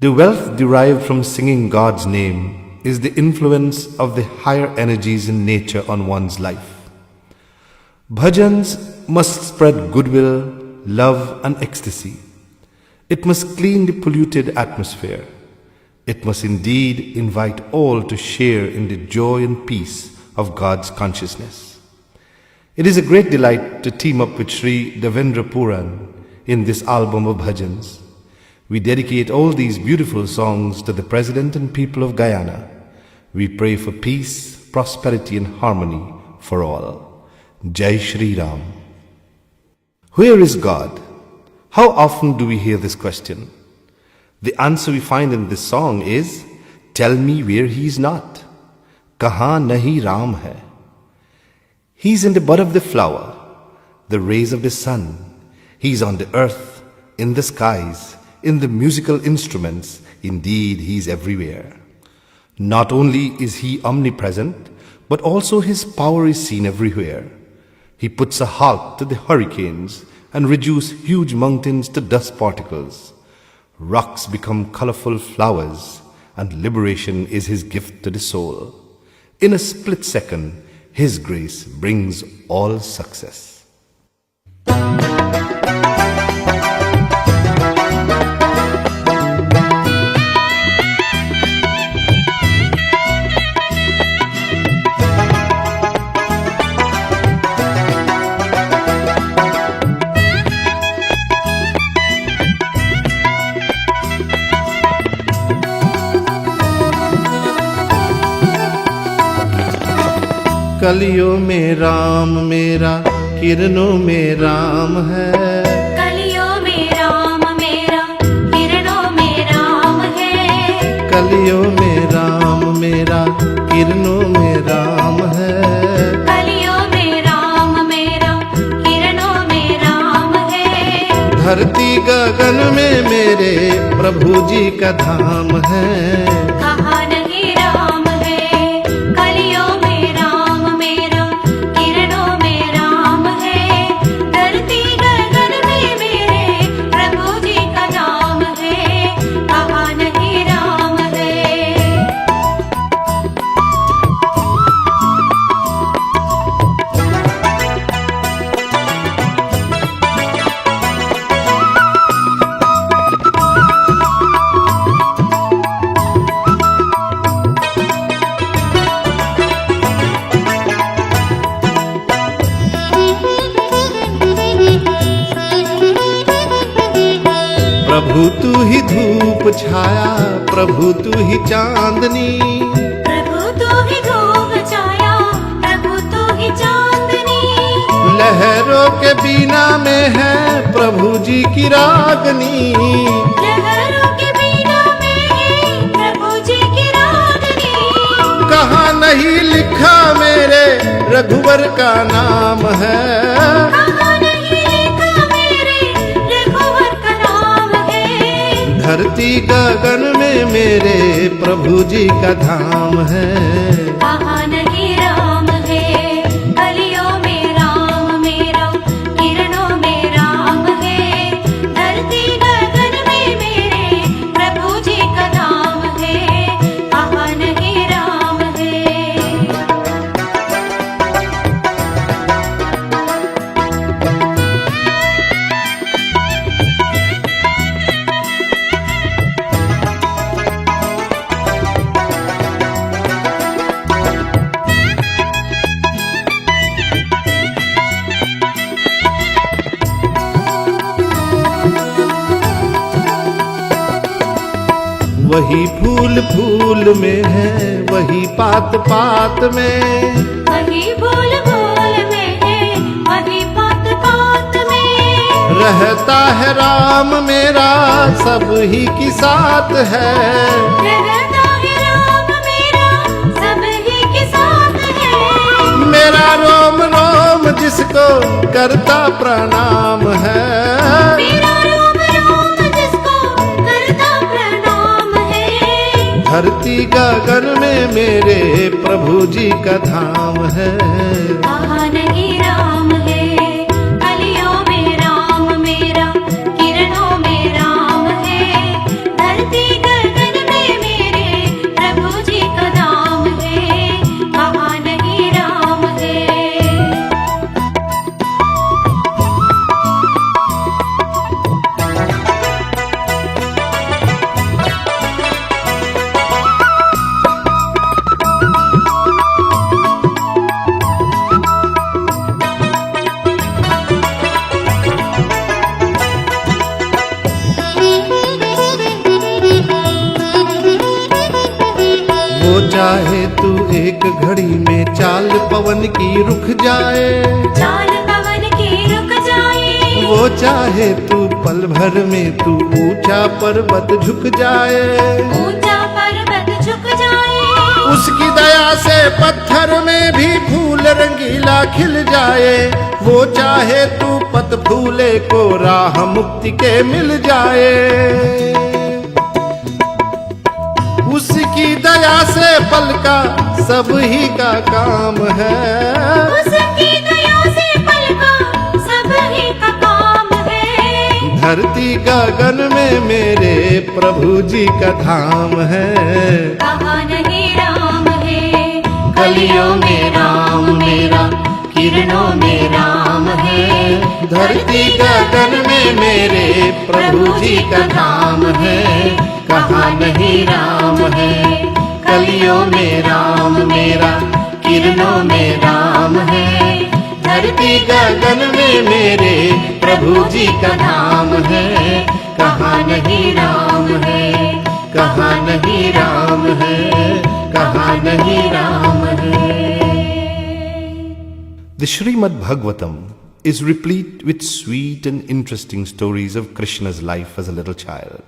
The wealth derived from singing God's name is the influence of the higher energies in nature on one's life. Bhajans must spread goodwill, love and ecstasy. It must clean the polluted atmosphere. It must indeed invite all to share in the joy and peace of God's consciousness. It is a great delight to team up with Sri Devendra Puran in this album of bhajans. We dedicate all these beautiful songs to the President and people of Guyana. We pray for peace, prosperity and harmony for all. Jai Shri Ram. Where is God? How often do we hear this question? The answer we find in this song is, tell me where he is not. Kahan nahi Ram hai. He is in the bud of the flower, the rays of the sun. He is on the earth, in the skies, in the musical instruments. Indeed, he is everywhere. Not only is he omnipresent, but also his power is seen everywhere. He puts a halt to the hurricanes and reduces huge mountains to dust particles. Rocks become colorful flowers, and liberation is his gift to the soul. In a split second, his grace brings all success. कलियों में राम मेरा, किरणों में राम है। कलियों में राम मेरा, किरणों में राम है। कलियों में राम मेरा, किरणों में राम है। कलियों में राम मेरा, किरणों में राम है। धरती गगन में मेरे प्रभु जी का धाम है। कहाँ नहीं राम है। कलियों में राम मेरा, किरणों में राम है। धरती गगन में मेरे प्रभु जी का नाम है। कहाँ नहीं राम है। प्रभु तू ही धूप छाया, प्रभु तू ही चांदनी। प्रभु तू ही धूप छाया, प्रभु तू ही चांदनी। लहरों के बीना में है प्रभु जी की रागनी। लहरों के बीना में है प्रभु जी की रागनी। कहाँ नहीं लिखा मेरे रघुवर का नाम है। कहाँ नहीं लिखा मेरे रघुवर का नाम है। धरती गगन में मेरे प्रभु जी का धाम है। कहाँ नहीं राम है। कलियों में राम मेरा, किरणों में राम है। धरती गगन में मेरे प्रभु जी का नाम है। कहाँ नहीं राम है। वही फूल फूल में है, वही पात पात में। वही फूल फूल में है, वही पात पात में। रहता है राम मेरा सब ही की साथ है। रहता है राम मेरा सब ही के साथ है। मेरा रोम रोम जिसको करता प्रणाम है। मेरा रोम रोम जिसको करता प्रणाम है। धरती गगन में मेरे प्रभु जी का धाम है। कहाँ नहीं राम है। कलियों में राम मेरा, किरणों में राम है। धरती चाहे तू एक घड़ी में चाल पवन की रुक जाए, चाल पवन की रुक जाए। वो चाहे तू पल भर में तू ऊंचा पर्वत झुक जाए, ऊंचा पर्वत झुक जाए। उसकी दया से पत्थर में भी फूल रंगीला खिल जाए। वो चाहे तू पत फूले को राह मुक्ति के मिल जाए। उसकी दया से पल का सब ही का काम है, उसकी दया से पल का सब ही का काम है। धरती गगन में मेरे प्रभु जी का धाम है। कहाँ नहीं राम है, कलियों में राम मेरा, किरणों में राम है। धरती गगन में मेरे प्रभु जी का धाम है। कहाँ नहीं राम है, कलियों में राम मेरा, किरणों में राम है। धरती गगन में मेरे प्रभु जी का धाम है। कहाँ नहीं राम है, कहाँ नहीं राम है, कहाँ नहीं राम है। The Srimad Bhagavatam is replete with sweet and interesting stories of Krishna's life as a little child.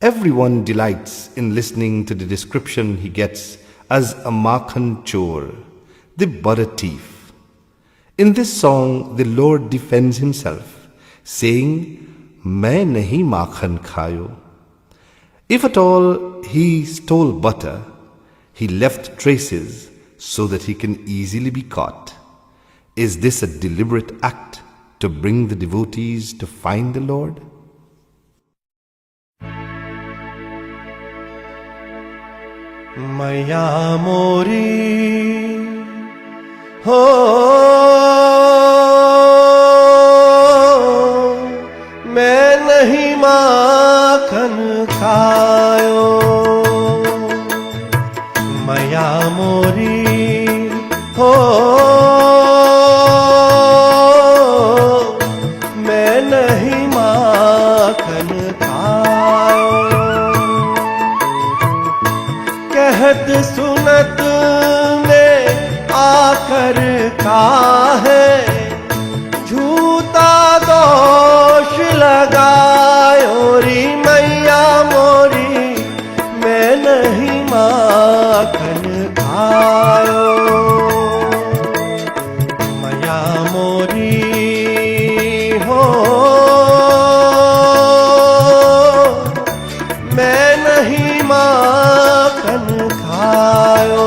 Everyone delights in listening to the description he gets as a Makhan Chor, the butter thief. In this song, the Lord defends himself, saying, "Main nahi makhan khayo." If at all he stole butter, he left traces so that he can easily be caught. Is this a deliberate act to bring the devotees to find the Lord? मैया मोरी हो मैं नहीं माखन खायो। मैया मोरी हो मैं नहीं माखन खायो। कहत सुनत में आकर काहे झूठा दोष लगायो। री मैया मोरी मैं नहीं माखन खायो। मैया मोरी हो मैं नहीं माखन खायो।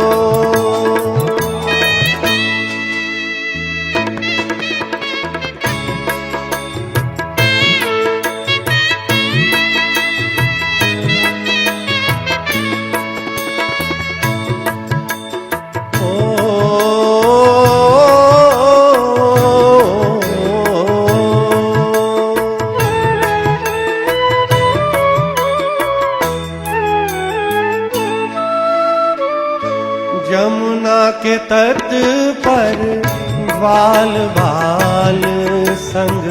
यमुना के तट पर बाल बाल संग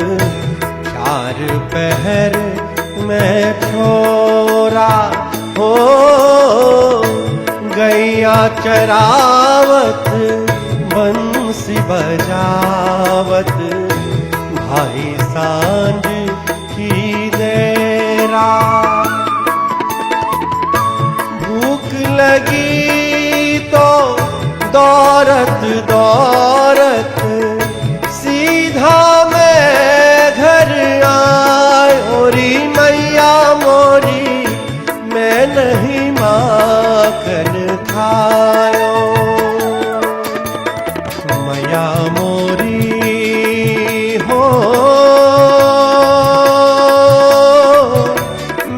चार पहर में छोरा हो। गैया चरावत बंसी बजावत भाई सांझ की देरा। भूख लगी तो दौरत दौरत सीधा मैं घर आयो। री मैया मोरी मैं नहीं माखन खायो। मैया मोरी हो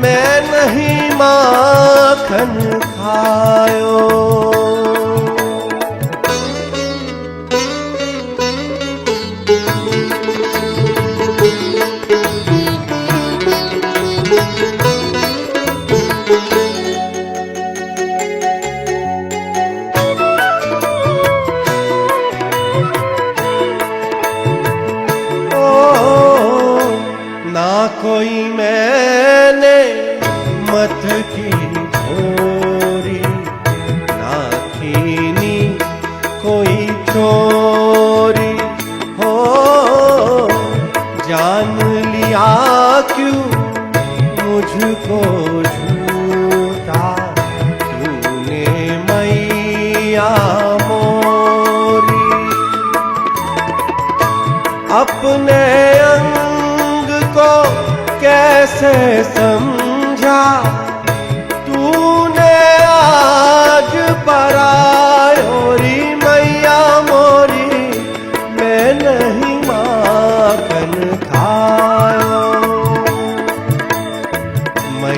मैं नहीं माखन खायो। ना कोई मैंने मत की भोरी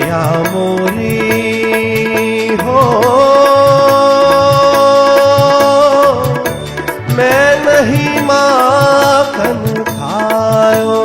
मैया मोरी हो मैं नहीं माखन खायो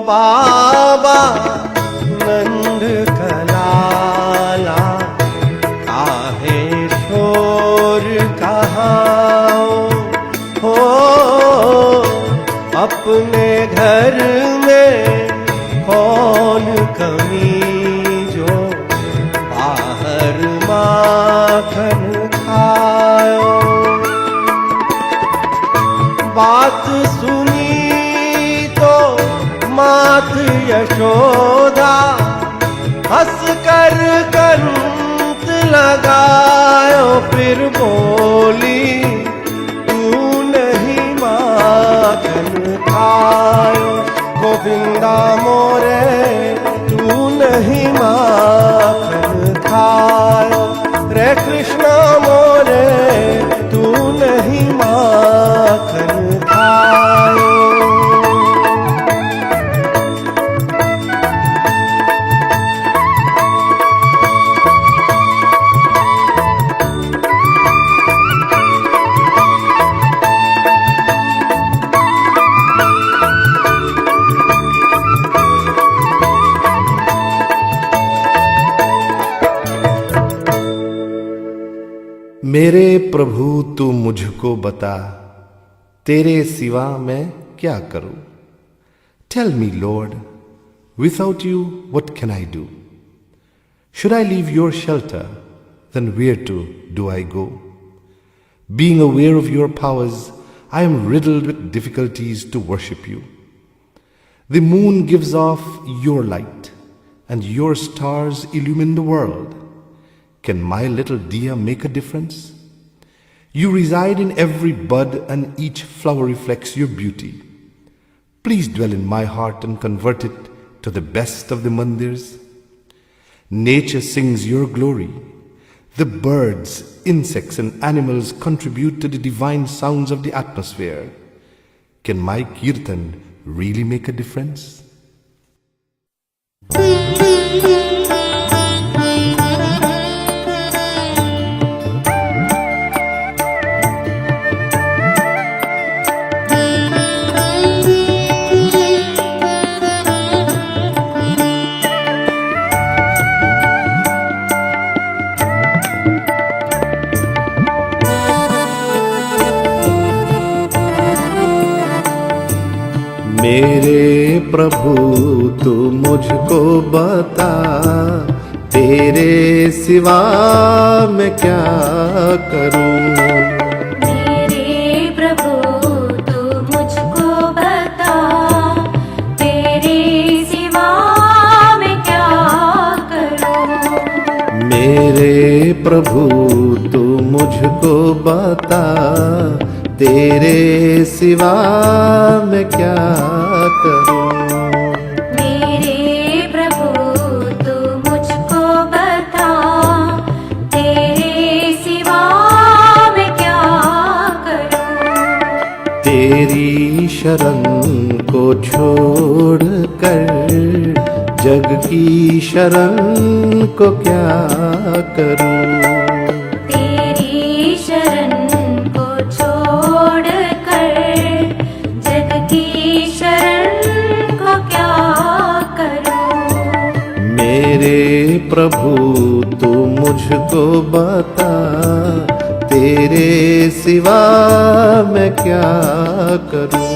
बाबा नंद कलाला काहे छोर कहाँ हो अपने घर में कौन कमी जो बाहर माखन खाओ बात सुनी तो मात यशोदा हंस कर कंत लगायो फिर बोली तू नहीं माखन खायो गोविंदा मोरे तू नहीं माखन खायो रे कृष्णा मोरे तू नहीं माखन खायो मेरे प्रभु तू मुझको बता तेरे सिवा मैं क्या करूं Tell me Lord without you what can I do Should I leave your shelter then where to do I go Being aware of your powers I am riddled with difficulties to worship you The moon gives off your light and your stars illumine the world Can my little diya make a difference? You reside in every bud and each flower reflects your beauty. Please dwell in my heart and convert it to the best of the mandirs. Nature sings your glory. The birds, insects and animals contribute to the divine sounds of the atmosphere. Can my kirtan really make a difference? मेरे प्रभु तू मुझको बता तेरे सिवा मैं क्या करूं मेरे प्रभु तू मुझको बता तेरे सिवा मैं क्या करूं मेरे प्रभु तू मुझको बता तेरे सिवा मैं क्या करूं मेरे प्रभु तू मुझको बता तेरे सिवा मैं क्या करूं तेरी शरण को छोड़ कर जग की शरण को क्या करूं तेरी शरण को छोड़ कर जग की शरण को क्या करूं मेरे प्रभु तू मुझको बता तेरे सिवा मैं क्या करूं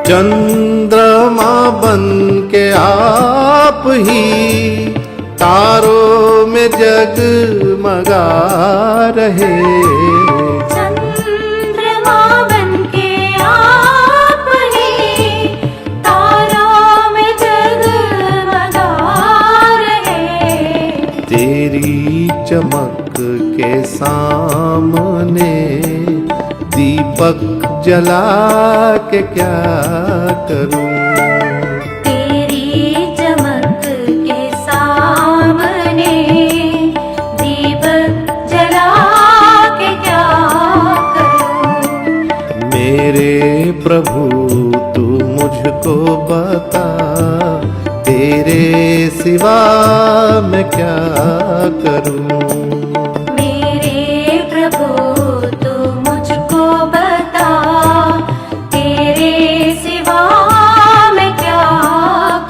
चंद चंद्रमा बन के आप ही तारों में जगमगा रहे। चंद्रमा बनके आप ही तारों में जगमगा रहे। तेरी चमक के सामने दीपक जला के क्या करूं। तेरी चमक के सामने दीपक जला के क्या करूं। मेरे प्रभु तू मुझको बता, तेरे सिवा मैं क्या करूं। मेरे प्रभु तू मुझको बता, तेरे सिवा मैं क्या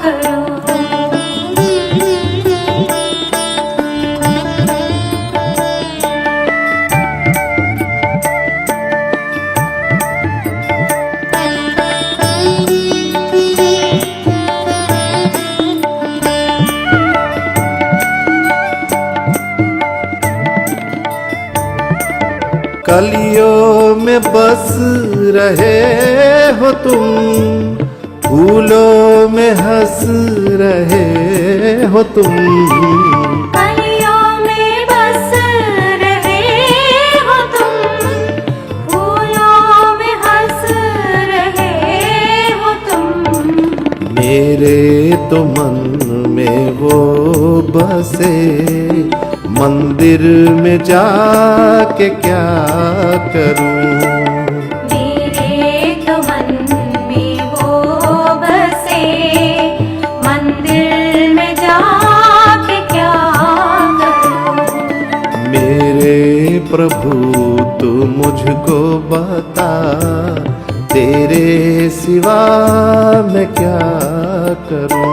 करूं। कलियों में बस रहे हो तुम, फूलों में हंस रहे हो तुम। कलियों में बस रहे हो तुम, फूलों में हंस रहे हो तुम। मेरे तो मन में वो बसे, मंदिर में जाके क्या करूं। मेरे तो मन में वो बसे, मंदिर में जाके क्या करूं। मेरे प्रभु तू मुझको बता, तेरे सिवा मैं क्या करूं।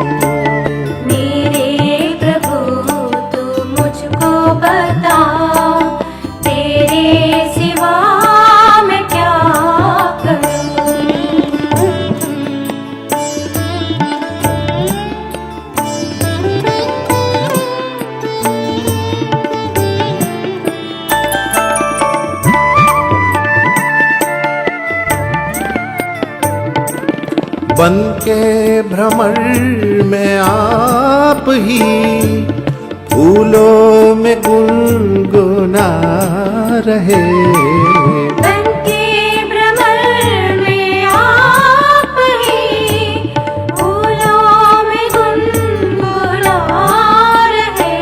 मेरे प्रभु तू मुझको बता, तेरे सिवा मैं क्या करूं। बन के भ्रमर में आप ही फूलों में गुनगुना रहे। बनके भ्रमर में आप ही फूलों में गुनगुना रहे।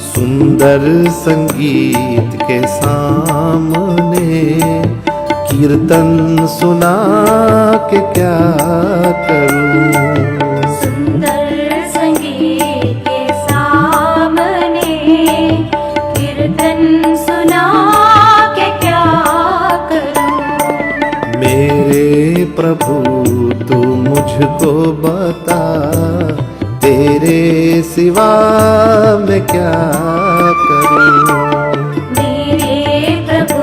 सुंदर संगीत के सामने कीर्तन सुना के क्या करूं। सुंदर संगीत के सामने कीर्तन सुना के क्या करूं। मेरे प्रभु तू मुझको बता, तेरे सिवा मैं क्या करूं। मेरे प्रभु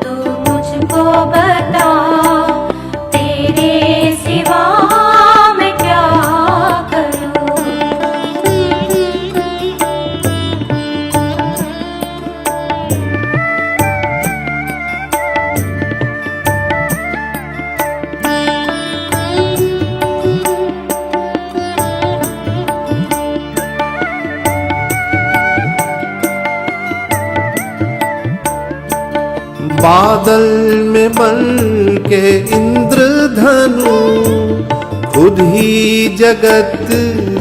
तू मुझको बता, तेरे सिवा मैं क्या करूं। बादल में बन के इंद्रधनु खुद ही जगत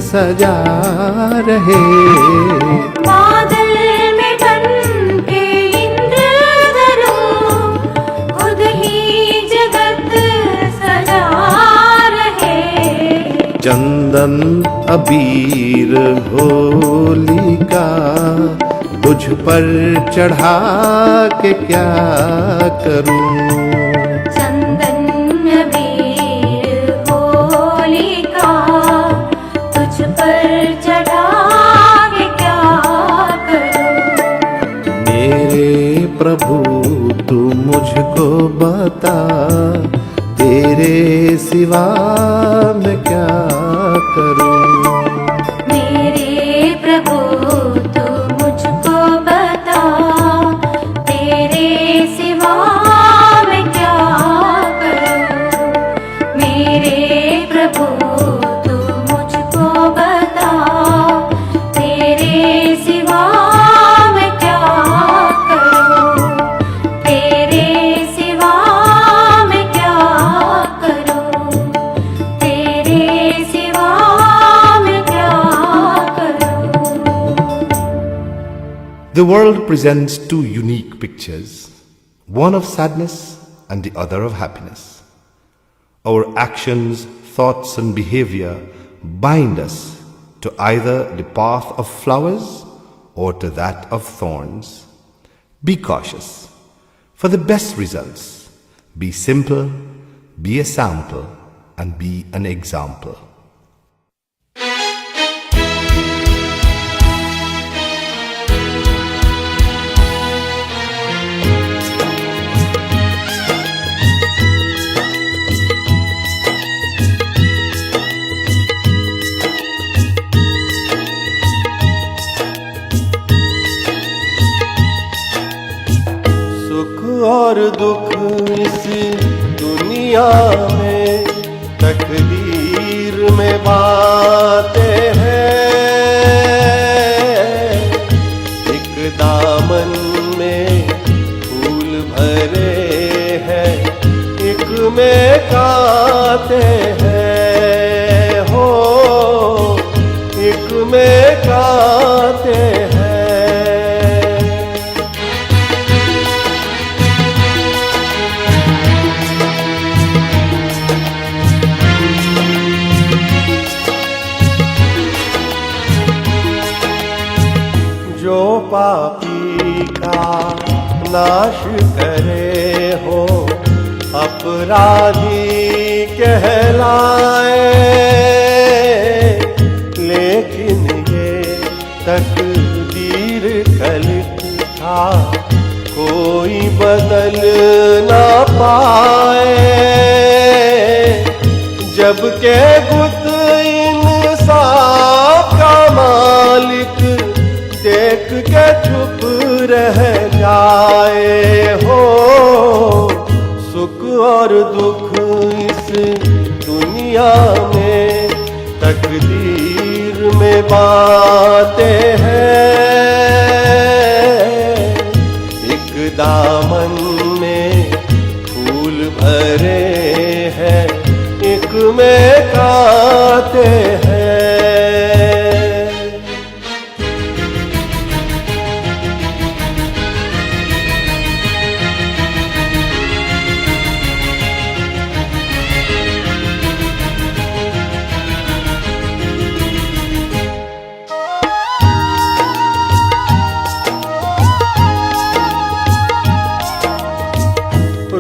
सजा रहे। बादल में बन के इंद्रधनु खुद ही जगत सजा रहे। चंदन अबीर होलिका तुझ पर चढ़ा के क्या करूं। चंदन अबीर होलिका तुझ पर चढ़ा के क्या करूं। मेरे प्रभु तू मुझको बता, तेरे सिवा The world presents two unique pictures, one of sadness and the other of happiness. Our actions, thoughts, and behavior bind us to either the path of flowers or to that of thorns. Be cautious. For the best results, be simple, be a sample, and be an example. सुख और दुख इस दुनिया में तकदीर में बातें हैं। एक दामन में फूल भरे हैं, एक में कांटे हैं। हो एक में कांटे हैं। जो पापी का नाश करे हो अपराधी कहलाए, लेकिन ये तकदीर का लिखा कोई बदल ना पाए। जबकि खुद इंसाफ का मालिक देख के चुप रह जाए। हो सुख और दुख इस दुनिया में तकदीर में बातें हैं। एक दामन में फूल भरे हैं, एक में कांटे हैं।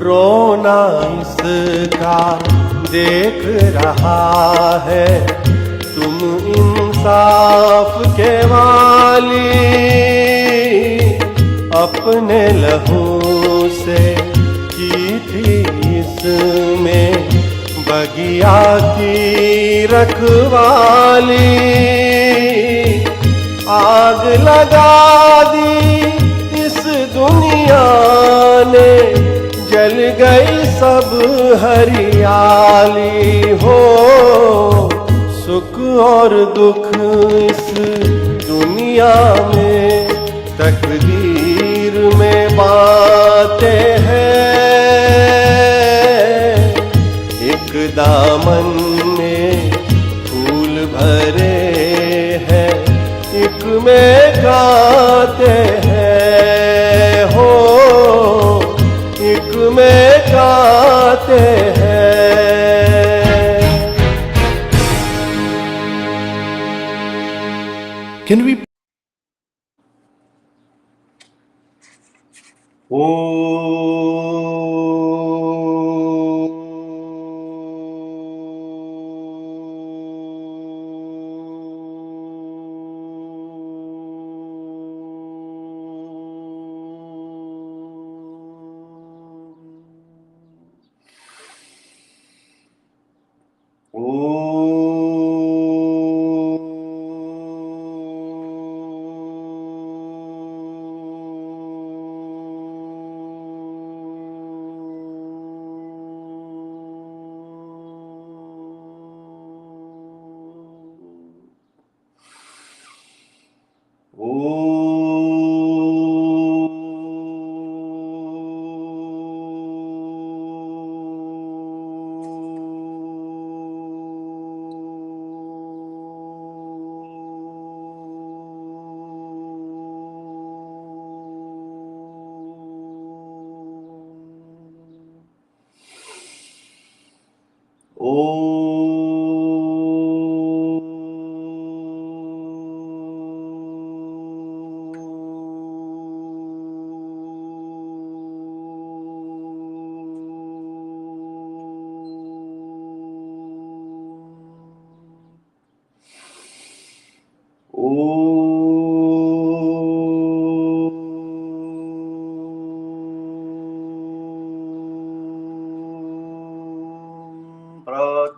रोना इसका देख रहा है, तुम इंसाफ के वाली। अपने लहू से की थी इसमें बगिया की रखवाली। आग लगा दी इस दुनिया ने, जल गई सब हरियाली। हो सुख और दुख इस दुनिया में तकदीर में बातें हैं। एक दामन में फूल भरे हैं, एक में कांटे हैं। हो एक में कांटे हैं। Can we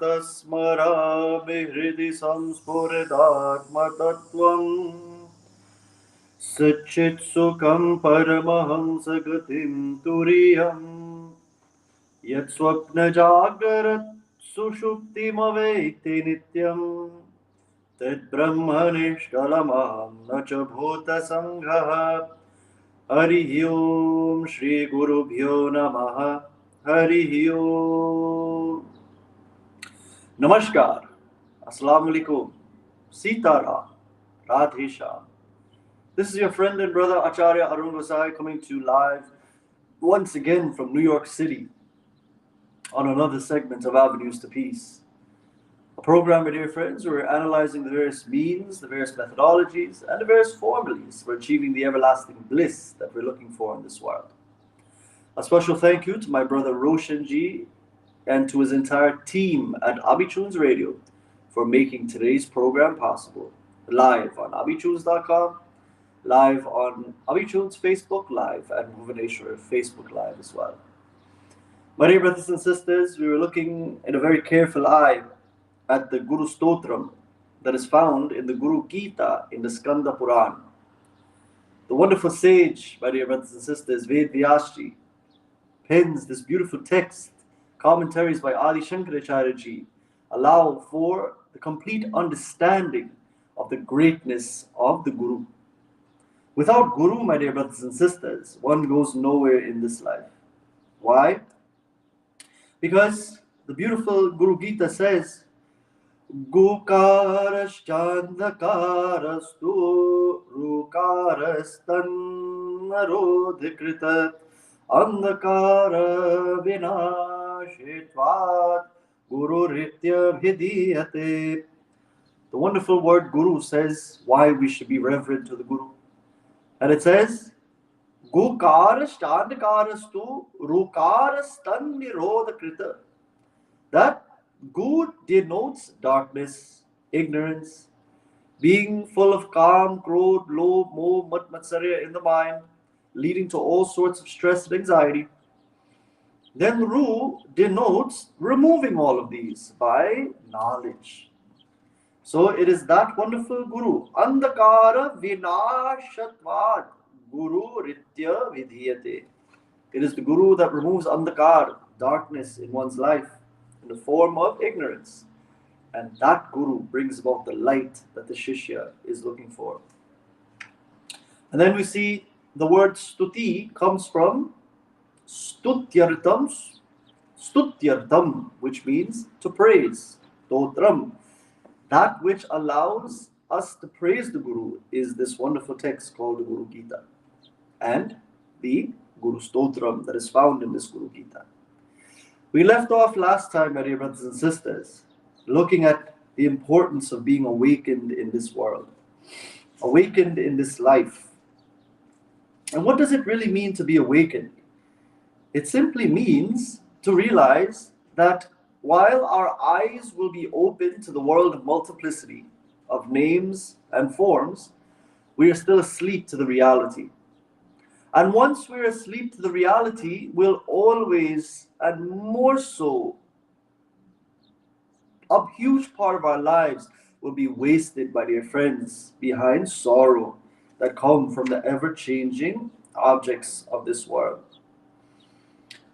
प्रातस्मरामि हृदि संस्फुरदात्मतत्त्वम् सच्चित्सुखं परमहंसगतिं तुरीयम् यत्स्वप्नजागरत् सुषुप्तिमवेत्ति नित्यम् तद्ब्रह्मनिष्कलमहं न च भूतसङ्घः हरिः ओं श्रीगुरुभ्यो नमः हरिः ओं नमस्कार अस्सलाम alaikum Sitaram Radhe Shyam. This is your friend and brother Acharya Arun Vasai coming to you live once again from New York City on another segment of Avenues to Peace. A program, my dear friends, where we're analyzing the various means, the various methodologies, and the various formulas for achieving the everlasting bliss that we're looking for in this world. A special thank you to my brother Roshan Ji and to his entire team at Abitunes Radio for making today's program possible. Live on abitunes.com, live on Abitunes Facebook Live, and Bhuvaneshwar Facebook Live as well. My dear brothers and sisters, we were looking in a very careful eye at the Guru Stotram that is found in the Guru Gita in the Skanda Puran. The wonderful sage, my dear brothers and sisters, Ved Vyasji, pens this beautiful text. Commentaries by Adi Shankaracharya Ji allow for the complete understanding of the greatness of the Guru. Without Guru, my dear brothers and sisters, one goes nowhere in this life. Why? Because the beautiful Guru Gita says, Gukarashchandakarastu Rukarastanarodhikrita Andhakara Vinashitvat Guru Ritya Vidiyate. The wonderful word Guru says why we should be reverent to the Guru. And it says, Gukarashchandakarastu Rukarastanirodhikrita. That Gu denotes darkness, ignorance, being full of calm, krodh, lobh, moh, mat, matsarya in the mind, leading to all sorts of stress and anxiety. Then Ru denotes removing all of these by knowledge. So it is that wonderful Guru, Andhakara Vinashatvad Guru Ritya Vidhiyate. It is the Guru that removes Andhakar, darkness in one's life, in the form of ignorance. And that Guru brings about the light that the Shishya is looking for. And then we see the word Stuti comes from Stutyartam, which means to praise, Totram. That which allows us to praise the Guru is this wonderful text called the Guru Gita and the Guru Stotram that is found in this Guru Gita. We left off last time, my dear brothers and sisters, looking at the importance of being awakened in this world, awakened in this life. And what does it really mean to be awakened? It simply means to realize that while our eyes will be open to the world of multiplicity, of names and forms, we are still asleep to the reality. And once we're asleep to the reality, we'll always, and more so, a huge part of our lives will be wasted, my dear friends, behind sorrow that come from the ever-changing objects of this world.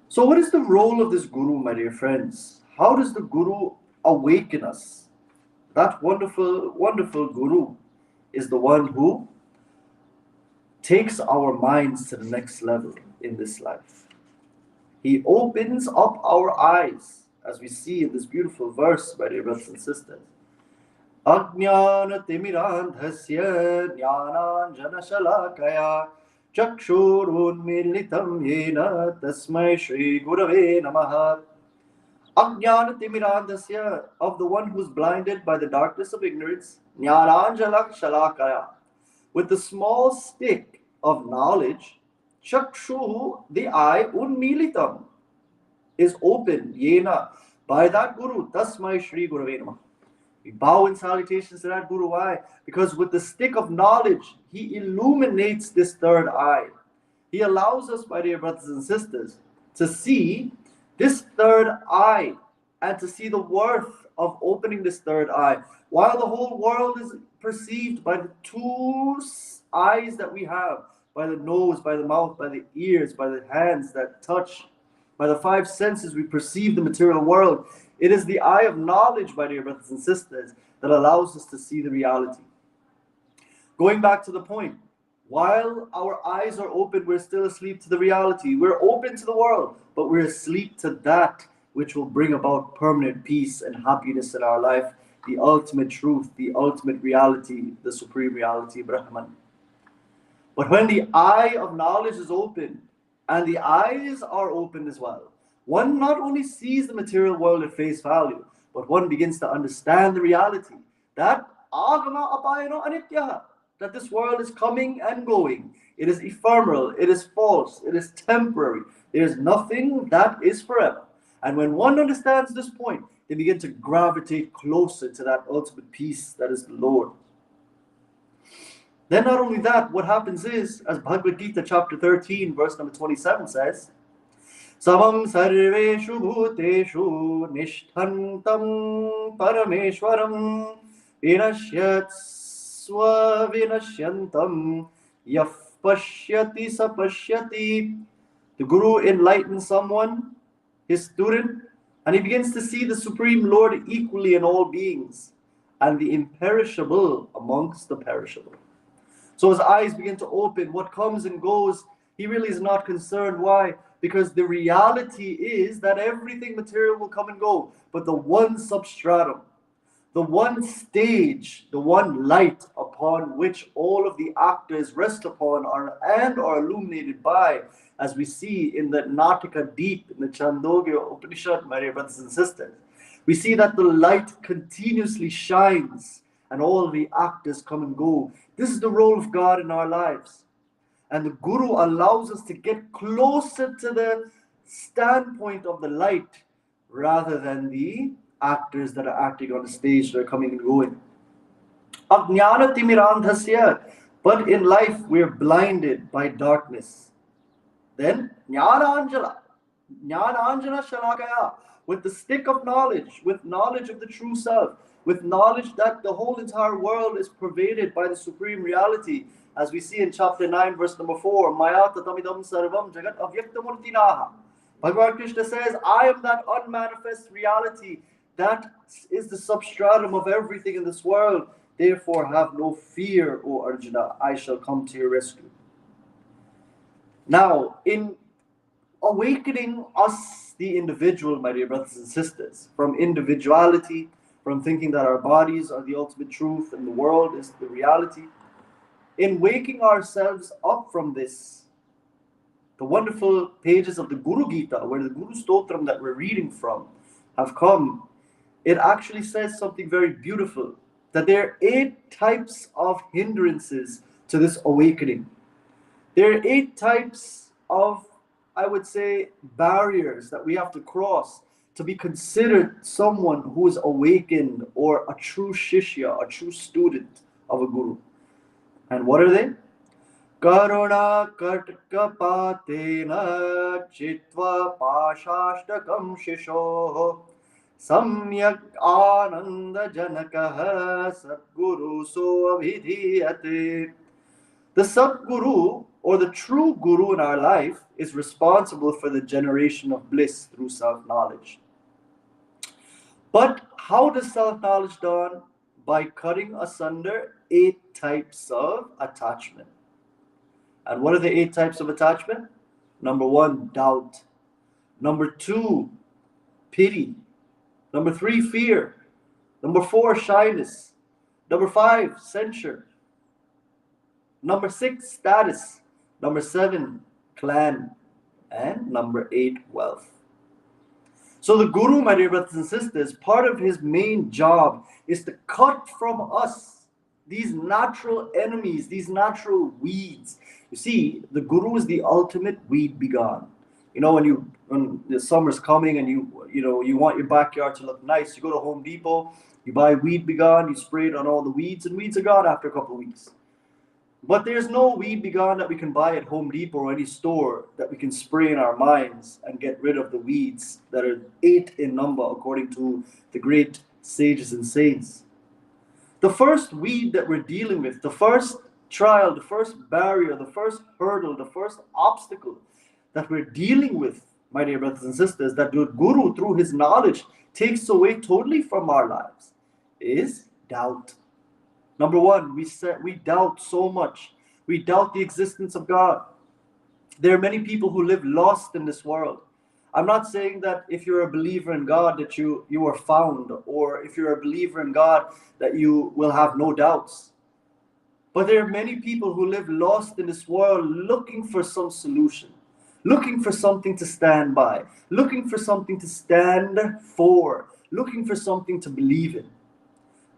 So what is the role of this Guru, my dear friends? How does the Guru awaken us? That wonderful, wonderful Guru is the one who takes our minds to the next level in this life. He opens up our eyes, as we see in this beautiful verse, my dear brothers and sisters. Ajnana timirandhasya jnananjana shalakaya chakshurunmilitam yena tasmai shri gurave namaha. Ajnana timirandasya, of the one who's blinded by the darkness of ignorance, jnananjalak shalakaya, with the small stick of knowledge, chakshuhu, the eye, unmilitam, is open, yena, by that Guru, tasmai Shri Gurave Namah. We bow in salutations to that Guru. Why? Because with the stick of knowledge, he illuminates this third eye. He allows us, my dear brothers and sisters, to see this third eye and to see the worth of opening this third eye. While the whole world is perceived by the two eyes that we have, by the nose, by the mouth, by the ears, by the hands that touch, by the five senses we perceive the material world, it is the eye of knowledge, my dear brothers and sisters, that allows us to see the reality. Going back to the point, while our eyes are open, we're still asleep to the reality. We're open to the world, but we're asleep to that which will bring about permanent peace and happiness in our life, the ultimate truth, the ultimate reality, the supreme reality, Brahman. But when the eye of knowledge is open, and the eyes are open as well, one not only sees the material world at face value, but one begins to understand the reality that agama apayano anityaha, that this world is coming and going. It is ephemeral, it is false, it is temporary. There is nothing that is forever. And when one understands this point, they begin to gravitate closer to that ultimate peace that is the Lord. Then not only that, what happens is, as Bhagavad Gita chapter 13, verse number 27 says, Samam sarveshu bhuteshu nishthantam parameshwaram vinashyat swavinashyantam yaf pashyati sapashyati. The Guru enlightens someone, his student, and he begins to see the Supreme Lord equally in all beings, and the imperishable amongst the perishable. So his eyes begin to open. What comes and goes, he really is not concerned. Why? Because the reality is that everything material will come and go. But the one substratum, the one stage, the one light upon which all of the actors rest upon and are illuminated by, as we see in the Natika Deep, in the Chandogya Upanishad, my dear brothers and sisters, we see that the light continuously shines and all the actors come and go. This is the role of God in our lives. And the Guru allows us to get closer to the standpoint of the light rather than the actors that are acting on the stage that are coming and going. Ajnana timirandhasya. But in life we're blinded by darkness. Then jnananjana shalakaya, with the stick of knowledge, with knowledge of the true self, with knowledge that the whole entire world is pervaded by the supreme reality, as we see in chapter 9, verse number 4, Maya tatamidam sarvam jagat avyaktamurtinaha. Bhagavan Krishna says, I am that unmanifest reality that is the substratum of everything in this world. Therefore have no fear, O Arjuna, I shall come to your rescue. Now, in awakening us, the individual, my dear brothers and sisters, from individuality, from thinking that our bodies are the ultimate truth and the world is the reality, in waking ourselves up from this, the wonderful pages of the Guru Gita, where the Guru Stotram that we're reading from have come, it actually says something very beautiful, that there are 8 types of hindrances to this awakening. There are 8 types of, I would say, barriers that we have to cross to be considered someone who is awakened or a true shishya, a true student of a guru. And what are they? Karuna katkapatena chitva pashashtakam shishoho samyak ananda janakaha sadguru so avidhiyate. The Sadguru, or the true Guru in our life, is responsible for the generation of bliss through self-knowledge. But how does self-knowledge done? By cutting asunder 8 types of attachment. And what are the 8 types of attachment? Number 1, doubt. Number 2, pity. Number 3, fear. Number 4, shyness. Number 5, censure. Number 6, status. Number 7, clan. And number 8, wealth. So the Guru, my dear brothers and sisters, part of his main job is to cut from us these natural enemies, these natural weeds. You see, the Guru is the ultimate weed begone. You know, when the summer's coming and you want your backyard to look nice, you go to Home Depot, you buy weed begone, you spray it on all the weeds, and weeds are gone after a couple of weeks. But there's no weed begone that we can buy at Home Depot or any store that we can spray in our minds and get rid of the weeds that are 8 in number, according to the great sages and saints. The first weed that we're dealing with, the first trial, the first barrier, the first hurdle, the first obstacle that we're dealing with, my dear brothers and sisters, that the Guru, through his knowledge, takes away totally from our lives, is doubt. Number one, we doubt so much. We doubt the existence of God. There are many people who live lost in this world. I'm not saying that if you're a believer in God that you are found, or if you're a believer in God that you will have no doubts. But there are many people who live lost in this world looking for some solution, looking for something to stand by, looking for something to stand for, looking for something to believe in.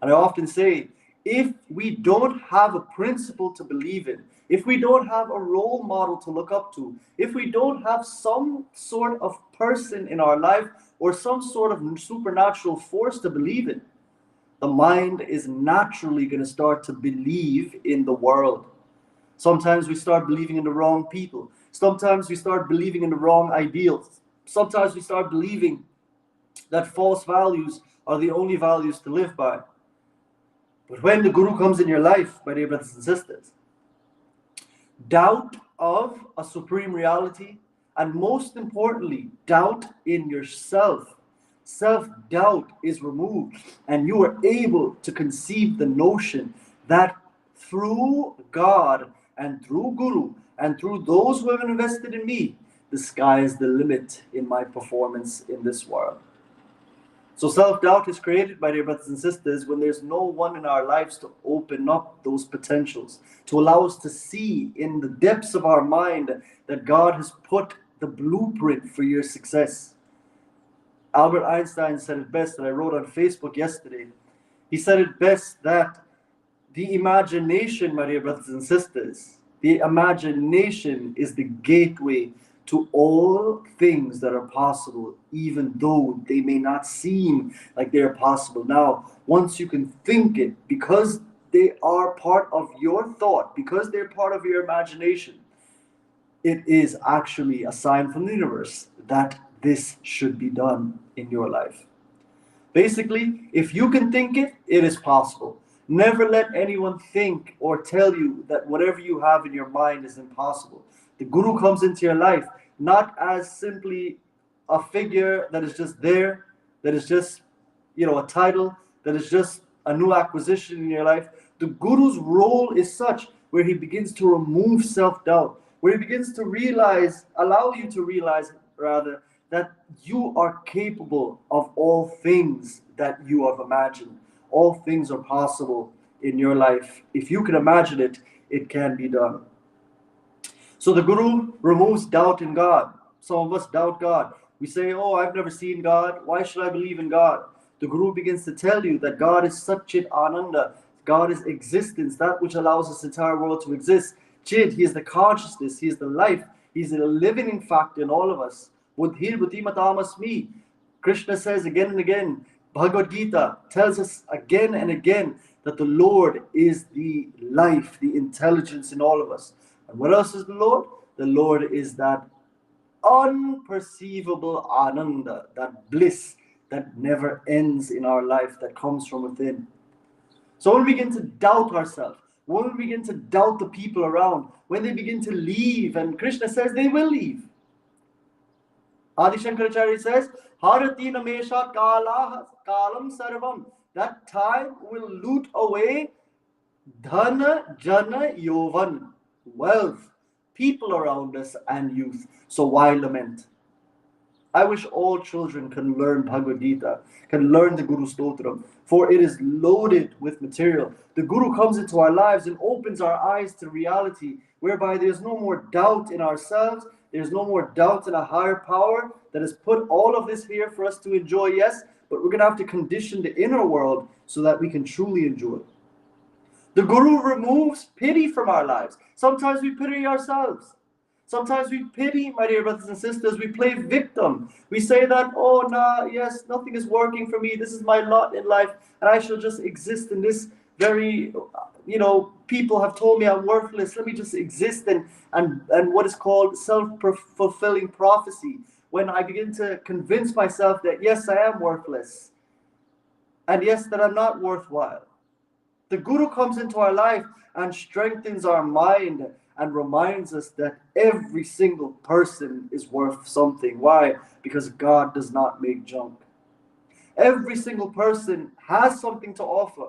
And I often say, if we don't have a principle to believe in, if we don't have a role model to look up to, if we don't have some sort of person in our life or some sort of supernatural force to believe in, the mind is naturally going to start to believe in the world. Sometimes we start believing in the wrong people. Sometimes we start believing in the wrong ideals. Sometimes we start believing that false values are the only values to live by. But when the Guru comes in your life, my dear brothers and sisters, doubt of a supreme reality, and most importantly, doubt in yourself, self-doubt is removed, and you are able to conceive the notion that through God and through Guru and through those who have invested in me, the sky is the limit in my performance in this world. So self-doubt is created, my dear brothers and sisters, when there's no one in our lives to open up those potentials, to allow us to see in the depths of our mind that God has put the blueprint for your success. Albert Einstein said it best, that I wrote on Facebook yesterday. He said it best that the imagination, my dear brothers and sisters, the imagination is the gateway to all things that are possible, even though they may not seem like they're possible. Now, once you can think it, because they are part of your thought, because they're part of your imagination, it is actually a sign from the universe that this should be done in your life. Basically, if you can think it, it is possible. Never let anyone think or tell you that whatever you have in your mind is impossible. The Guru comes into your life not as simply a figure that is just there, that is just, a title, that is just a new acquisition in your life. The Guru's role is such where he begins to remove self-doubt, where he begins to allow you to realize that you are capable of all things that you have imagined. All things are possible in your life. If you can imagine it, it can be done. So the Guru removes doubt in God. Some of us doubt God. We say, oh, I've never seen God. Why should I believe in God? The Guru begins to tell you that God is Satchit Ananda. God is existence, that which allows this entire world to exist. Chid, he is the consciousness, he is the life, he is the living factor in all of us. Buddhir buddhimatamasmi. Krishna says again and again, Bhagavad Gita tells us again and again that the Lord is the life, the intelligence in all of us. And what else is the Lord? The Lord is that unperceivable ananda, that bliss that never ends in our life, that comes from within. So when we begin to doubt ourselves, when we begin to doubt the people around, when they begin to leave, and Krishna says they will leave. Adi Shankaracharya says, Harati namesha kalam sarvam. That time will loot away dhana jana yovan, wealth, people around us, and youth. So why lament? I wish all children can learn Bhagavad Gita, can learn the Guru Stotram, for it is loaded with material. The Guru comes into our lives and opens our eyes to reality, whereby there's no more doubt in ourselves, There's no more doubt in a higher power that has put all of this here for us to enjoy, yes, but we're going to have to condition the inner world so that we can truly enjoy. The Guru removes pity from our lives. Sometimes we pity ourselves. Sometimes we pity, my dear brothers and sisters, we play victim. We say that, oh, nah, yes, nothing is working for me. This is my lot in life, and I shall just exist in this very, people have told me I'm worthless. Let me just exist and what is called self-fulfilling prophecy. When I begin to convince myself that, yes, I am worthless, and yes, that I'm not worthwhile. The Guru comes into our life and strengthens our mind and reminds us that every single person is worth something. Why? Because God does not make junk. Every single person has something to offer.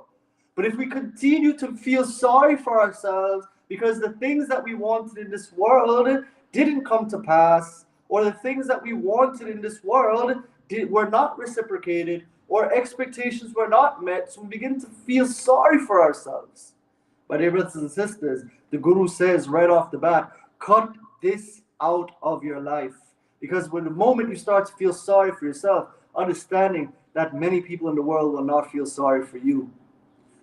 But if we continue to feel sorry for ourselves because the things that we wanted in this world didn't come to pass, or the things that we wanted in this world were not reciprocated, or expectations were not met, so we begin to feel sorry for ourselves. My dear brothers and sisters, the Guru says right off the bat, cut this out of your life. Because when the moment you start to feel sorry for yourself, understanding that many people in the world will not feel sorry for you.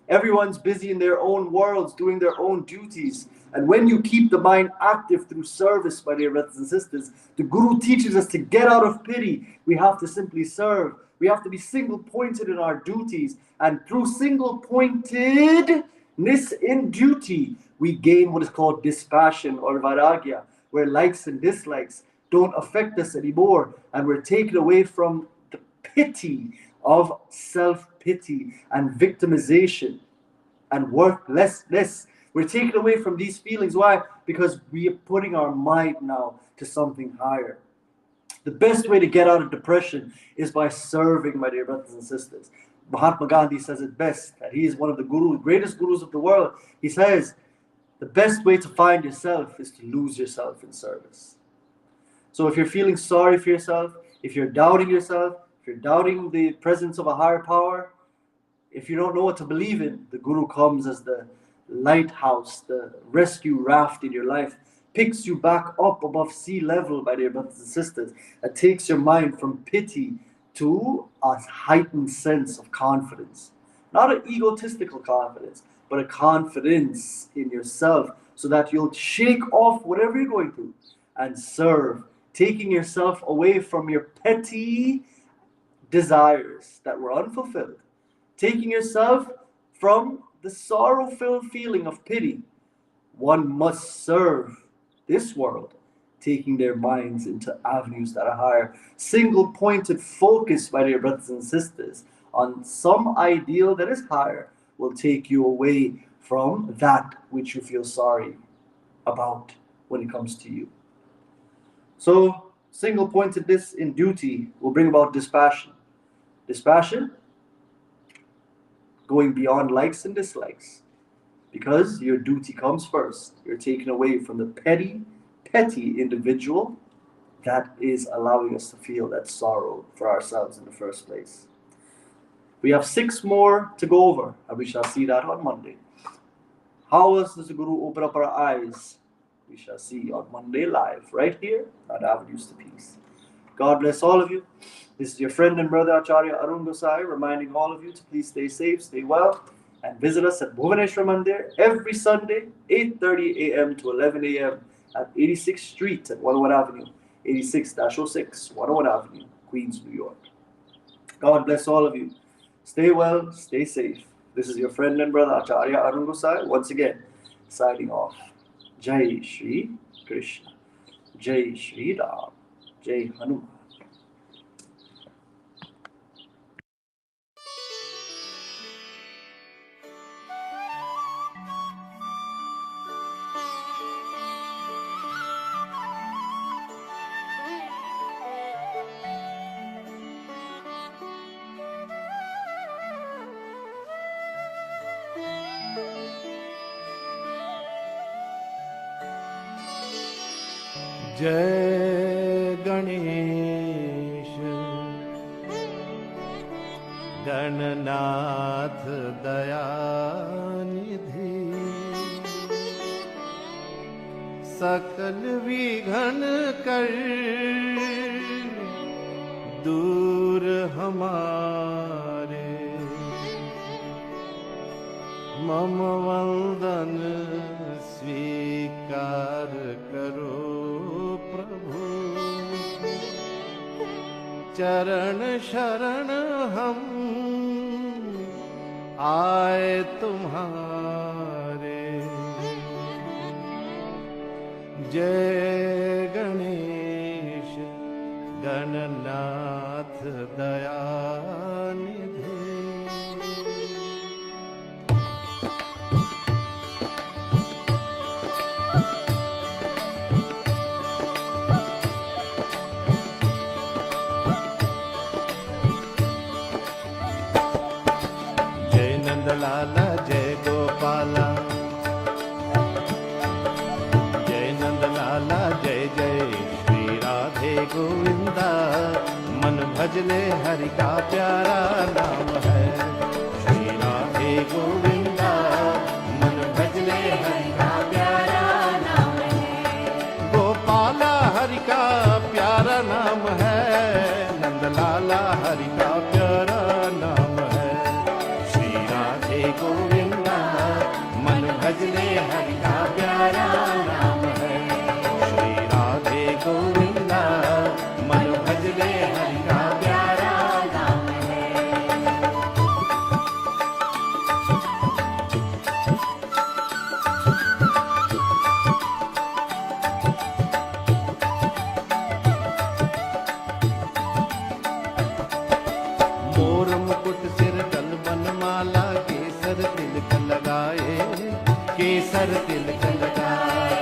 Everyone's busy in their own worlds, doing their own duties. And when you keep the mind active through service, my dear brothers and sisters, the Guru teaches us to get out of pity. We have to simply serve. We have to be single-pointed in our duties. And through single-pointedness in duty, we gain what is called dispassion or vairagya, where likes and dislikes don't affect us anymore. And we're taken away from the pity of self-pity and victimization and worthlessness. We're taken away from these feelings. Why? Because we are putting our mind now to something higher. The best way to get out of depression is by serving, my dear brothers and sisters. Mahatma Gandhi says it best, that he is one of the greatest gurus of the world. He says, the best way to find yourself is to lose yourself in service. So if you're feeling sorry for yourself, if you're doubting yourself, if you're doubting the presence of a higher power, if you don't know what to believe in, the Guru comes as the lighthouse, the rescue raft in your life, picks you back up above sea level, my dear brothers and sisters, and takes your mind from pity to a heightened sense of confidence. Not an egotistical confidence, but a confidence in yourself, so that you'll shake off whatever you're going through and serve, taking yourself away from your petty desires that were unfulfilled, taking yourself from the sorrow-filled feeling of pity. One must serve this world, taking their minds into avenues that are higher. Single-pointed focus, my dear brothers and sisters, on some ideal that is higher will take you away from that which you feel sorry about when it comes to you. So, single-pointedness in duty will bring about dispassion. Dispassion, going beyond likes and dislikes, because your duty comes first. You're taken away from the petty individual that is allowing us to feel that sorrow for ourselves in the first place. We have 6 more to go over, and we shall see that on Monday. How else does the Guru open up our eyes? We shall see on Monday live, right here on Avenues to Peace. God bless all of you. This is your friend and brother Acharya Arun Gosai, reminding all of you to please stay safe, stay well, and visit us at Bhuvaneshwar Mandir every Sunday, 8:30 a.m. to 11 a.m. at 86th Street at 101 Avenue, 86-06, 101 Avenue, Queens, New York. God bless all of you. Stay well, stay safe. This is your friend and brother Acharya Arun Gosai, once again, signing off. Jai Shri Krishna. Jai Shri Ram. Jai Hanuman. जय गणेश गणनाथ दयानिधि सकल विघन कर दूर हमारे, मम वंदन स्वीकार करो प्रभु। चरण शरण हम आए तुम्हारे। जय गणेश गणनाथ दयानिधि। जय नंदलाला जय गोपाला, जय नंदलाला जय जय श्री राधे गोविंदा। मन भजले हरि का प्यारा नाम है श्री राधे गोविंदा। मन भजले हरि का प्यारा नाम है। गोपाला हरि का प्यारा नाम है, नंदलाला हरि का प्यारा नाम है श्री राधे गोविंदा। मन भजले हरि का प्यारा नाम है श्री राधे गोविंदा। मन भजले हरि का प्यारा नाम है। मोर मुकुट सिर गल बनमाला, केसर तिलक लगाए, केसर तिलक लगाए।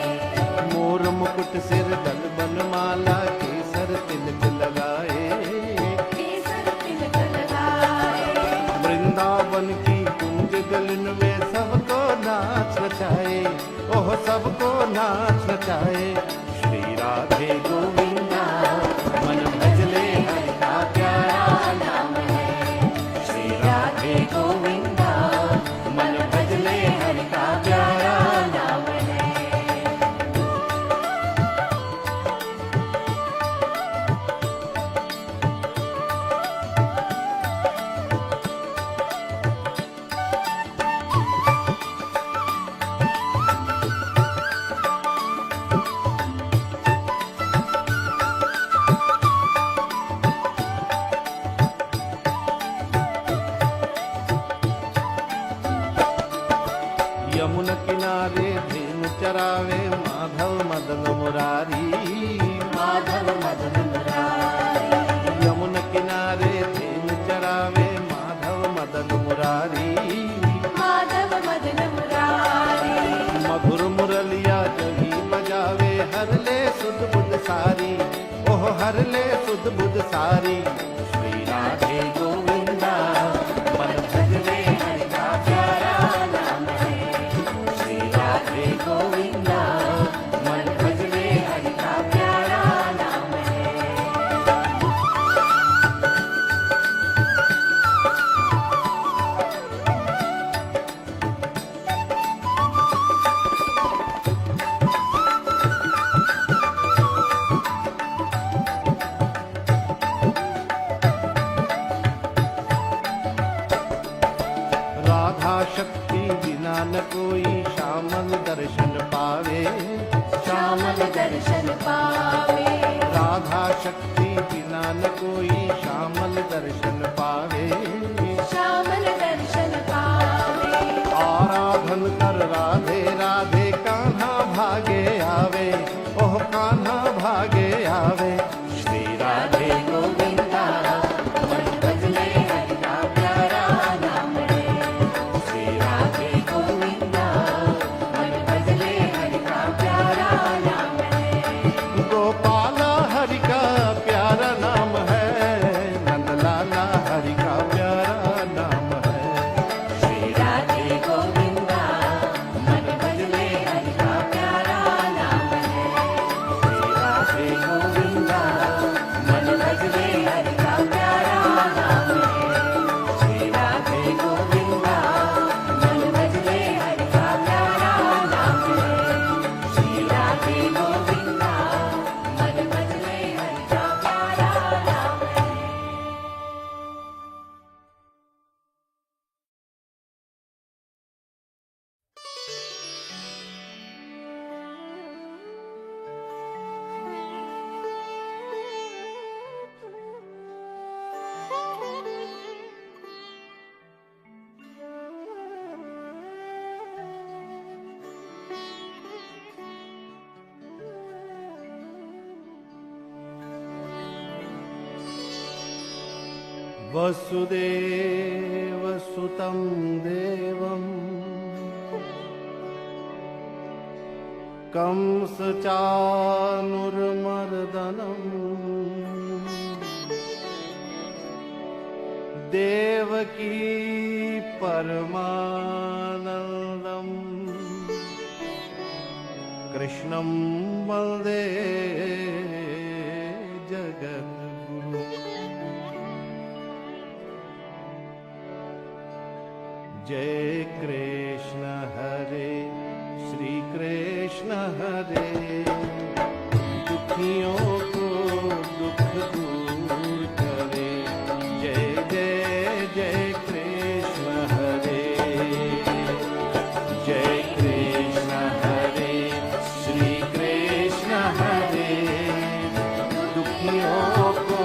मोर मुकुट सिर गल बनमाला, केसर तिलक लगाए, केसर तिलक लगाए। वृंदावन की कुंज गलन में सबको नाच नचाए, ओह सबको नाच नचाए श्री राधे गोविंदा। मन भजले हरि का प्यारा नाम है श्री राधे गोविंदा। मन भजले हरि का प्यारा नाम है। यमुना किनारे धेनु चरावे, माधव मदन मुरारी, माधव मदन मुरारी। यमुना किनारे धेनु चरावे, माधव मदन मुरारी। माधव मदन मुरारी। मधुर मुरलिया जही बजावे, हर ले सुध बुध सारी, ओह हर ले सुध बुध सारी श्री राधे गोविंदा। मन भजले हरि का प्यारा नाम है श्री राधे गोविंदा। मन भजले हरि का प्यारा नाम है। राधा शक्ति बिना न कोई श्यामल दर्शन पावे, श्यामल दर्शन पावे। राधा शक्ति बिना न कोई श्यामल दर्शन पावे। श्यामल दर्शन पावे। आराधन कर राधे राधे, कान्हा भागे आवे, ओह कान्हा भागे आवे श्री राधे गोविंदा। मन भजले हरि का प्यारा नाम है श्री राधे गोविंदा। मन भजले हरि का प्यारा नाम है। गोपाला हरि का प्यारा नाम है, नंदलाला हरि का प्यारा वसुदेवसुतं देवं कंसचाणूरमर्दनम् देवकी परमानन्दम् कृष्णं वन्दे जगद्गुरु। जय कृष्ण हरे श्री कृष्ण हरे, दुखियों को दुख दूर करे। जय जय जय कृष्ण हरे, जय कृष्ण हरे श्री कृष्ण हरे, दुखियों को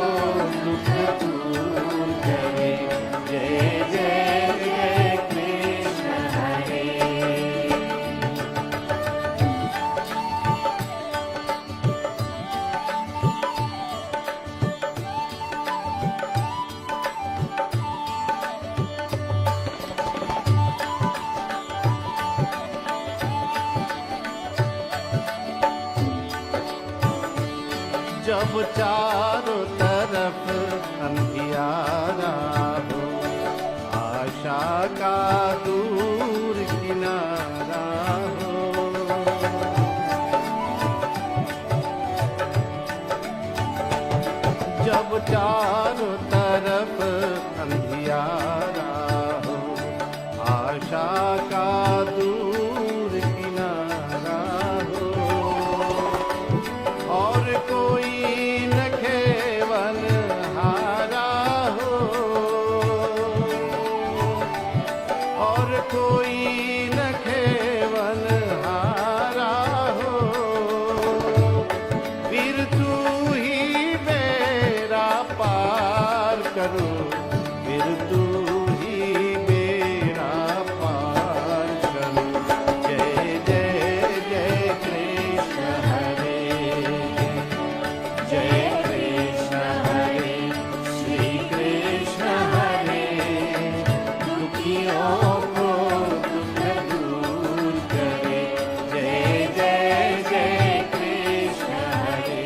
दुख दूर करे। जय जय जब चारों तरफ अंधियारा हो, आशा का दूर किनारा हो। जब चारों तरफ अंधियारा हो, आशा का दूर किनारा हो, और कोई न खेवन हारा हो, और कोई न खेवन हारा हो, फिर तू ही बेड़ा पार करो, फिर तू ही बेड़ा पार करो। जय जय जय कृष्ण हरे, जय कृष्ण हरे श्री कृष्ण हरे, दुखियों को दुख दूर करे। जय जय जय कृष्ण हरे।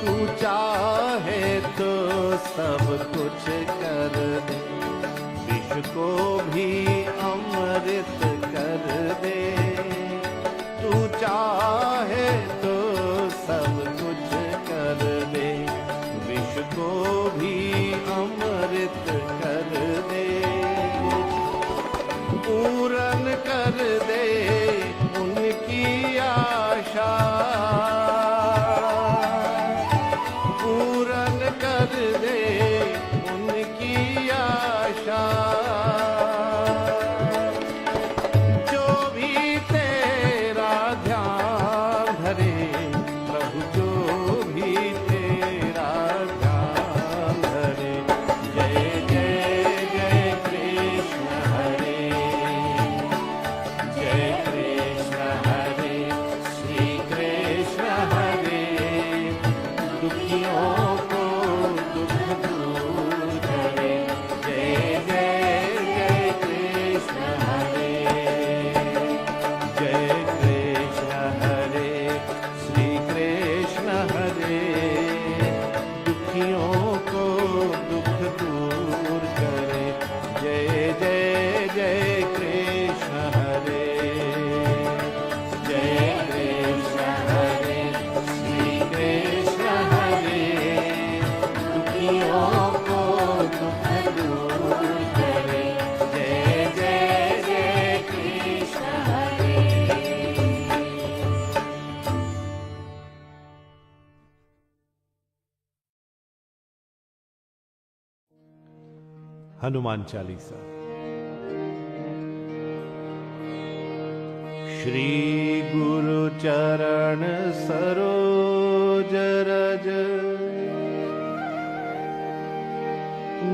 तू चाहे तो सब कुछ कर दे, विष को भी अमृत कर दे। तू चाहे तो सब कुछ कर दे, विष को भी अमृत कर दे। पूरन कर दे उनकी आशा, पूरन कर दे उनकी आशा। जो भी तेरा ध्यान धरे प्रभु, जो भी तेरा ध्यान धरे। जय जय जय कृष्ण हरे, जय कृष्ण हरे श्री कृष्ण हरे, दुखियों को दुख दूर करे। जय जय जय कृष्ण हरे, जय कृष्ण हरे श्री कृष्ण हरे, दुखियों को दुख दूर करे। जय जय जय कृष्ण हरे, जय कृष्ण हरे श्री कृष्ण हरे, दुखियों को दुख दूर करे। जय जय जय कृष्ण हरे। हनुमान चालीसा। श्री गुरु चरण सरोज रज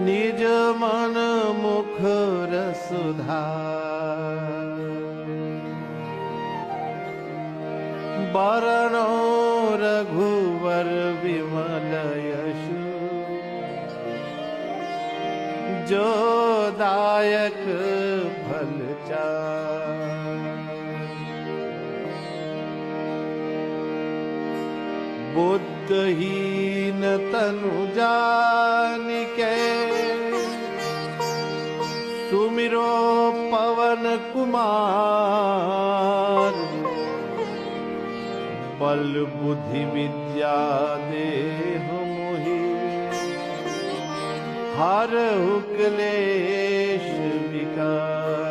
निज मन मुख रसुधार बरनो रघुवर विमल यशु जो दायक फल बुद्धहीन तनु जानिके सुमिरो पवन कुमार बल बुद्धि विद्या देह मोहि हरहु क्लेश विकार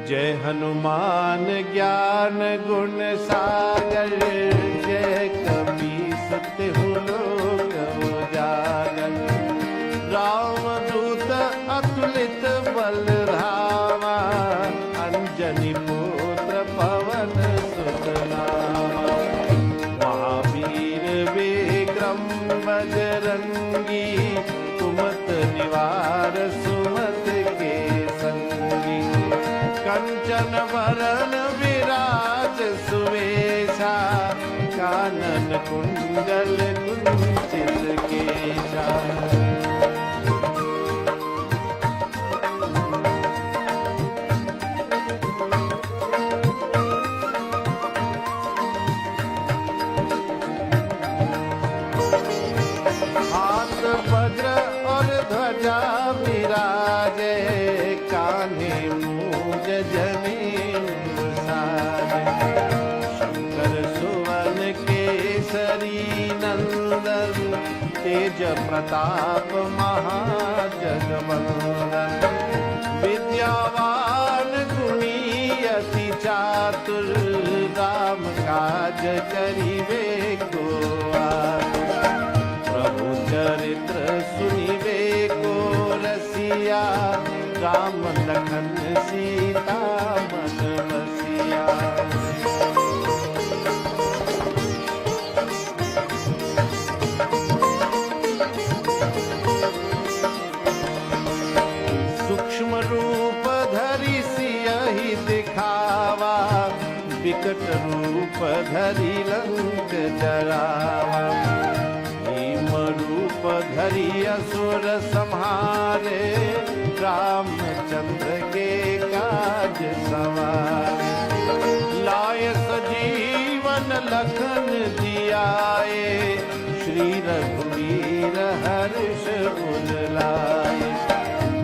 जय हनुमान ज्ञान गुण सागर जय कपीस तिहु लोक उजागर राम दूत अतुलित बल धामा अंजनी पुत्र पवन सुत नामा महावीर विक्रम बजरंगी कुमत निवार सुमत के संगी कंचन वरन विराज सुवेशा कानन कुंडल कुंचित केशा हाथ वज्र और ध्वजा विराजे कान्हे मूज जनेऊ साजे शंकर सुवन केसरी नंदन तेज प्रताप महाजगवंदन विद्यावान गुणी अति चातुर राम काज करिबे को आतुर प्रभु चरित्र सुनिबे को रसिया राम लखन सीता मन बसिया सूक्ष्म रूप धरि सियहि दिखावा विकट रूप धरि लंक जरावा रूप धरि असुर संहारे रामचंद्र के काज सवारे लाय सजीवन लखन जियाए श्री रघुवीर हर्ष उर लाए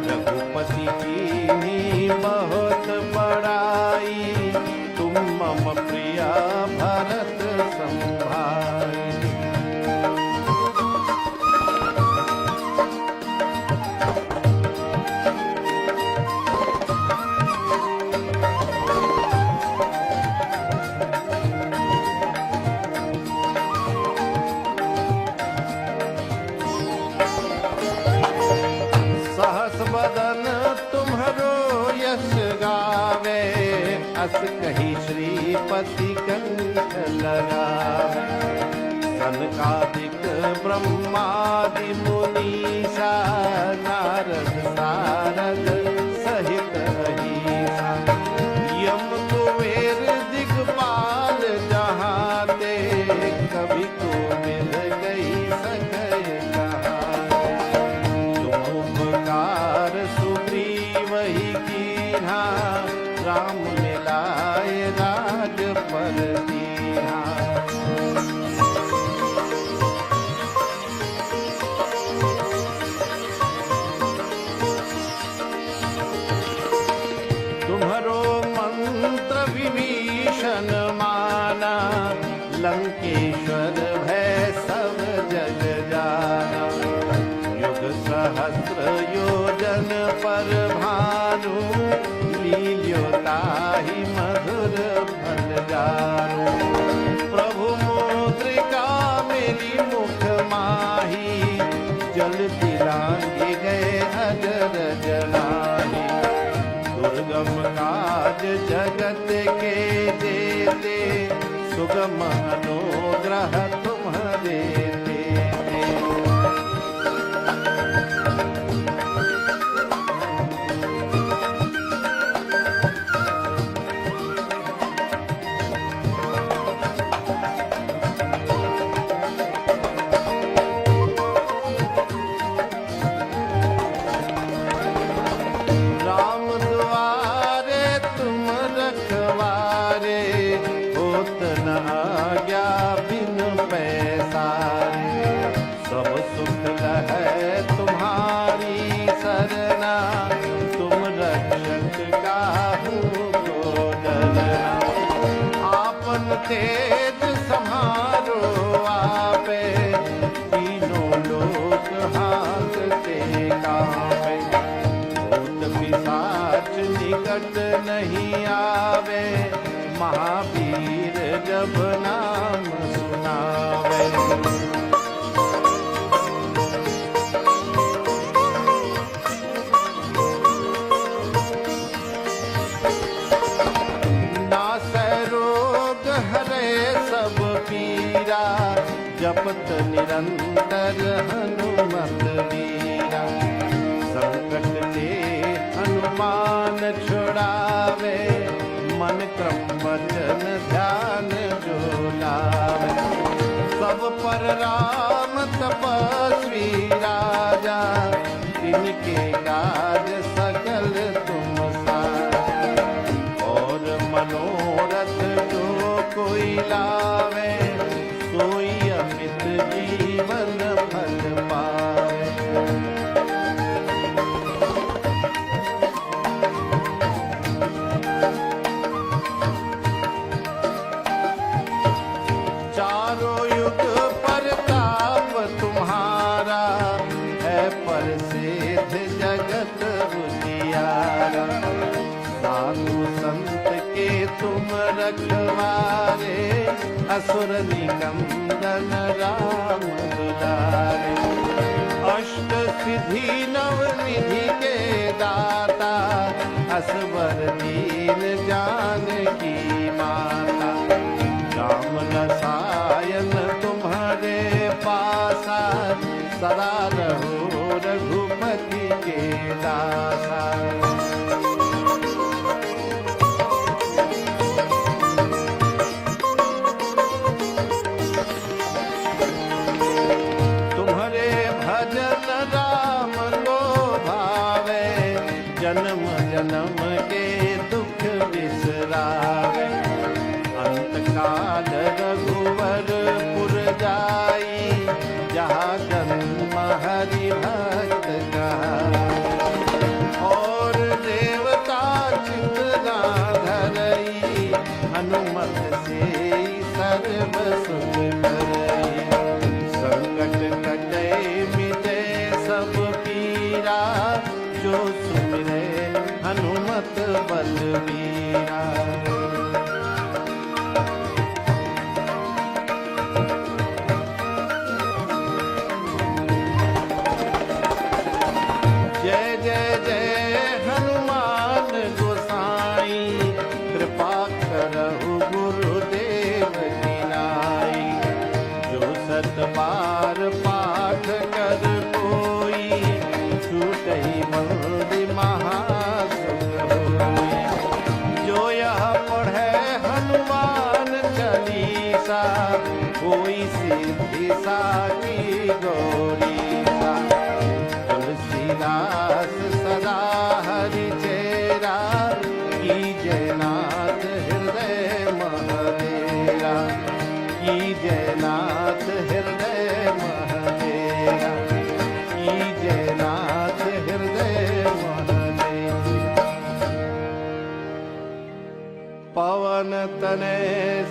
रघुपति कीन्ही बहुत बड़ाई तुम मम प्रिया भरत संभाई बदन तुम्हरो यश गावे अस कही श्रीपति कंठ लगावे सनकादिक ब्रह्मादि मुनीसा नारद सारद सहित अहिसा यम कुबेर दिगपाल जहाँ ते कभी को मिल गई सकय उपकार सुग्रीव ही कीन्हा राम मिलाए राज पर दीन्हा तुम्हरो मंत्र विभीषण माना लंकेश्वर भय सब जग जाना युग सहस्र योजन पर भानु लील्योताहि मधुर फल जानु प्रभु मुद्रिका मेरी मुख माही जल दिलांगे गए अजर जनाही सुगम अनुग्रह तुम्हारे थे। राम द्वारे तुम रखवारे, होत न आज्ञा बिन पैसारे। सब सुख लहै तुम्हारी सरना, तुम रक्षक काहू को डरना। आपन तेज सम्हारो आपे, तीनों लोक हांकते कांपे। भूत पिशाच निकट नहीं आवे, महावीर जब नाम सुनावे। नासै रोग हरे सब पीरा, जपत निरंतर हनुमत वीरा। संकट ते हनुमान छुड़ावे, मन क्रम वचन ध्यान जो लावे। सब पर राम तपस्वी राजा, तिनके काज सकल तुम साजा। और मनोरथ जो कोई लावे, सोई अमित जीवन फल पावे। चारों युग प्रताप तुम्हारा, है प्रसिद्ध जगत उजियारा। साधु संत के तुम रखवारे, असुर निकंदन राम दुलारे। अष्ट सिद्धि नव निधि के दाता, असवर दीन जानकी माता। राम रसायन तुम्हारे पासा, सदा रहो रघुपति के दासा। तुम्हारे भजन राम को भावे, जन्म जन्म के दुख बिसरावे। अंत काल रघुवर पुर जाई, जहाँ जन्म हरि भक्त कहाई। और देवता चितना धरई, हनुमत से सर्व सुख करई। संकट कटे मिटे सब पीरा, जो सुमिरे हनुमत बलबीरा। जय जय जय हनुमान गोसाई, कृपा करहु गुरुदेव की नाई। जो सत बार पाठ कर कोई, छूटहि बंदी महासुख होई। जो यह पढ़े हनुमान चालीसा, कोई सिद्धि साकी गौरीसा। तुलसीदास सदा हरि चेरा, कीजय नाथ हृदय महदेरा। कीजय नाथ हृदय महदेरा, कीजय नाथ हृदय महदेरा। पवन तनय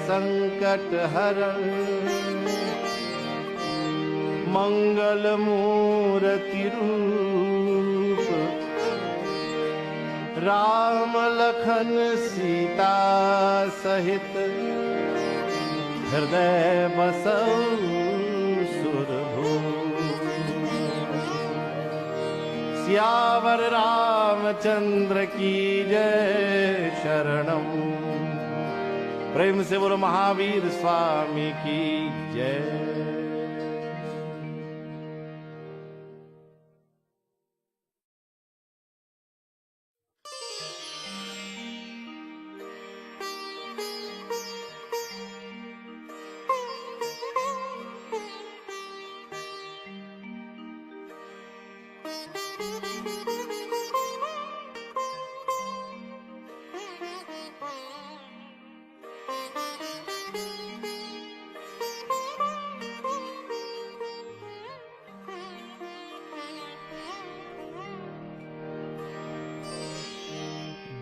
संकट हरण, मंगल मूर्ति रूप। राम लखन सीता सहित, हृदय बसौ सुरभूप। सियावर रामचंद्र की जय, शरणम प्रेम से बोलो महावीर स्वामी की जय।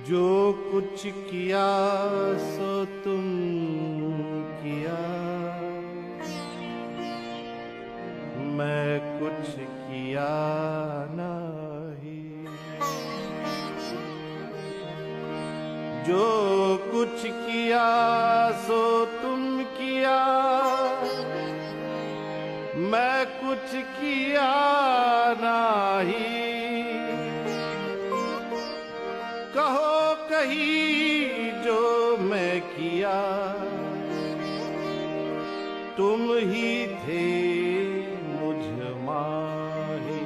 जो कुछ किया सो तुम किया, मैं कुछ किया नहीं। जो कुछ किया सो तुम किया, मैं कुछ किया नहीं। कहो कहीं जो मैं किया, तुम ही थे मुझ माही।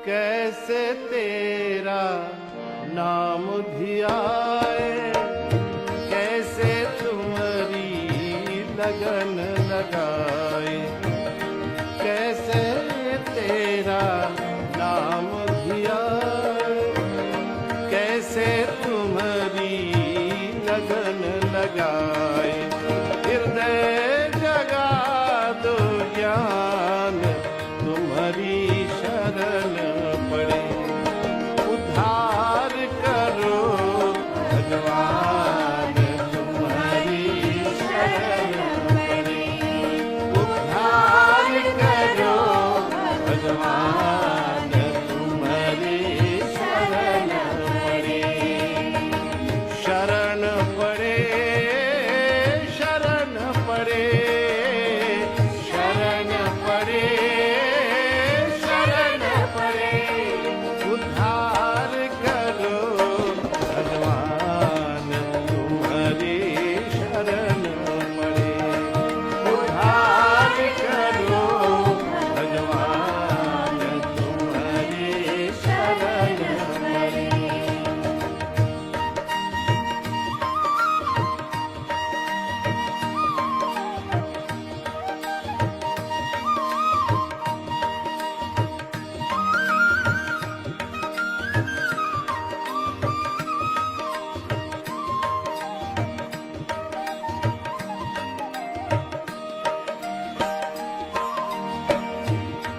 कैसे तेरा नाम धियाए, कैसे तुम्हारी लगन लगाए। कैसे तेरा नाम धियाए, कैसे तुम्हारी लगन लगाए। हृदय जगा दो ज्ञान तुम्हारी शरण पड़े। उद्धार करो भगवान तुम्हारी शरण पड़े। उद्धार करो भगवान तुम्हारी शरण पड़े। शरण पड़े, शरण पड़े, शरण पड़े, शरण पड़े। उद्धार करो भगवान तुम्हारी शरण पड़े। उद्धार करो भगवान तुम्हारी शरण पड़े।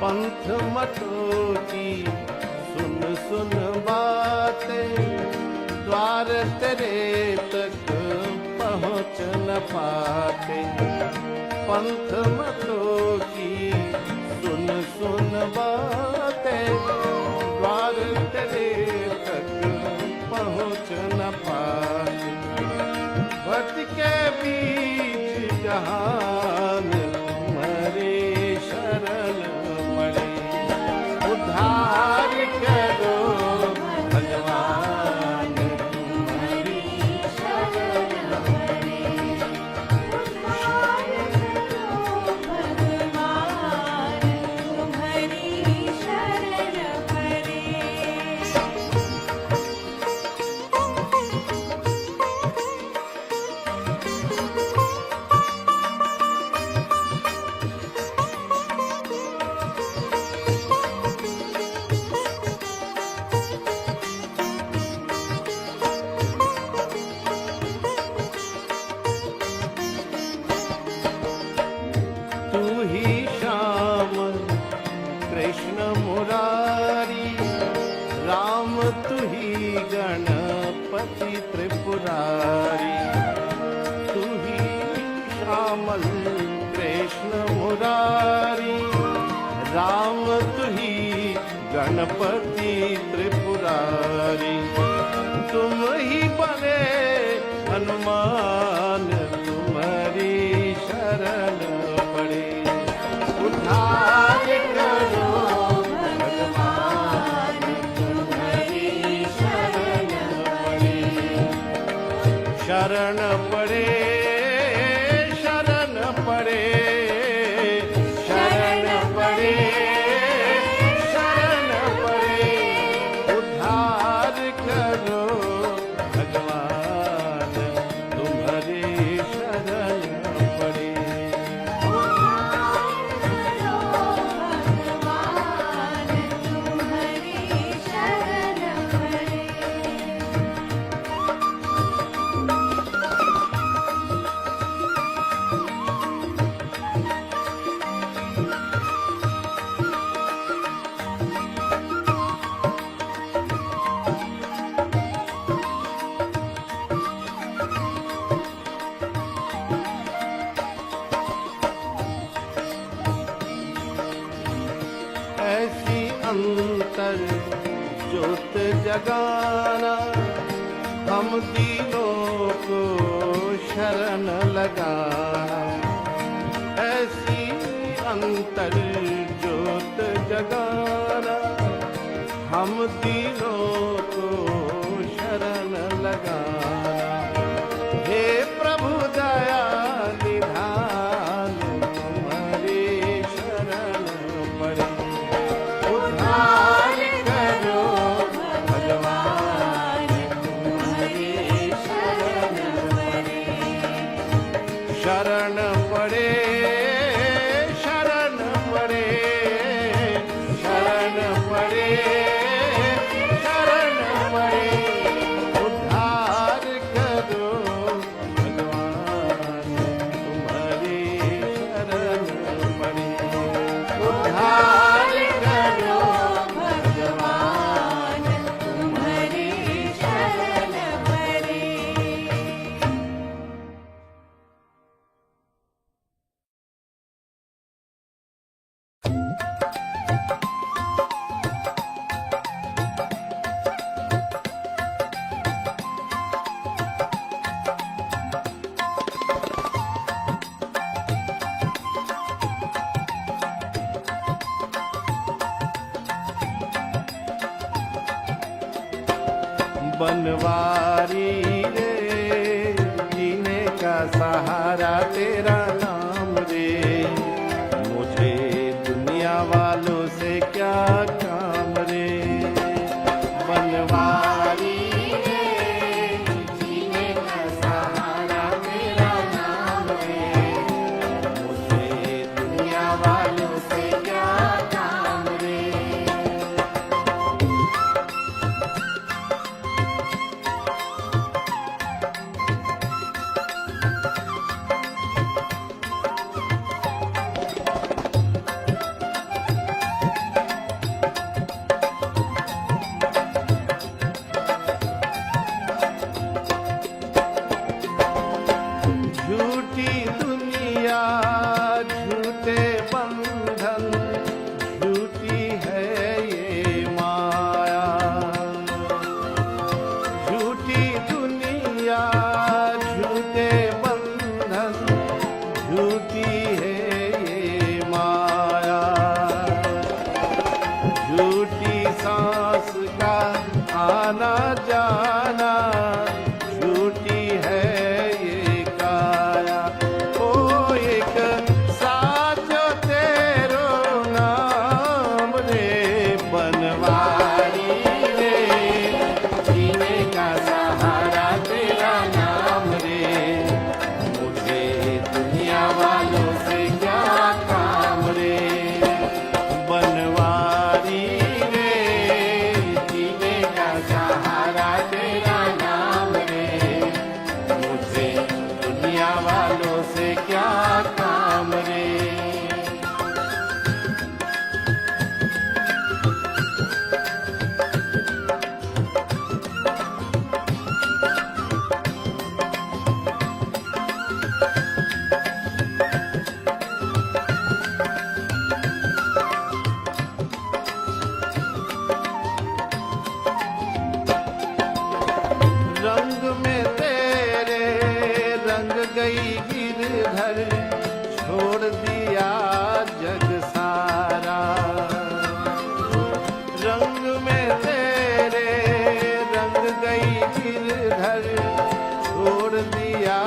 पंथ मतों की सुन सुन बातें, द्वार तेरे तक पहुँच न पाते। पंथ मतों की सुन सुन बातें, द्वार तेरे तक पहुँच न पाते। भक्त के बीच जहान तुम्हारी शरण पड़े। उद्धार करो भगवान तुम्हारी शरण पड़े। उद्धार करो गणपति त्रिपुरारी, तुम ही बने हनुमान, तुम्हारी शरण पड़े। उद्धार करो भगवान, तुम्हारी शरण पड़े। शरण पड़े, शरण पड़े, शरण पड़े, शरण पड़े। उद्धार करो भगवान, तुम्हारी शरण पड़े। ऐसी अंतर ज्योत जगाना, हम तीनों को शरण लगाना। ऐसी अंतर ज्योत जगाना, हम तीनों को शरण लगाना। हे प्रभु दया निधान, तुम्हारी शरण पड़े। उद्धार करो भगवान, तुम्हारी शरण पड़े। शरण पड़े, शरण पड़े, शरण पड़े, शरण पड़े। उद्धार करो भगवान, तुम्हारी शरण पड़े। उद्धार करो भगवान, तुम्हारी शरण पड़े। बनवारी रे, जीने का सहारा तेरा नाम रे। मुझे दुनिया वालों से क्या काम रे। बनवारी रे, जीने का सहारा तेरा नाम रे। मुझे दुनिया वालों से क्या काम रे। झूठी दुनिया, झूठे बंधन, झूठी है ये माया। झूठी दुनिया, झूठे बंधन, झूठी है ये माया। झूठी सांस का आना जाना, झूठी है ये काया। ओ एक साचो तेरो नाम रे। बनवारी रे, जीने का सहारा तेरा नाम रे। मुझे दुनिया वालों से क्या काम रे। बनवारी रे, जीने का सहारा तेरा में तेरे रंग गई गिरधर, छोड़ दिया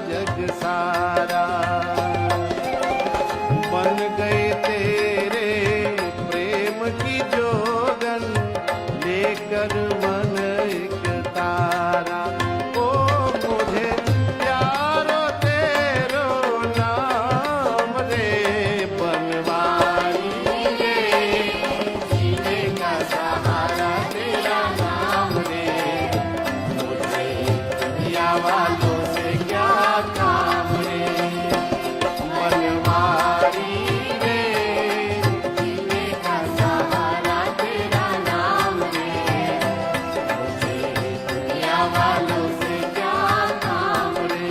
जग सारा। बन गए तेरे प्रेम की जोगन, लेकर मन एक तारा। ओ मुझे प्यारो तेरो नाम रे, बनवारी रे, जीने का सहारा तेरा नाम रे। मुझे दुनिया वालों से क्या काम रे, बनवारी रे, जीने का सहारा तेरा नाम रे। मुझे दुनिया वालों से क्या काम रे।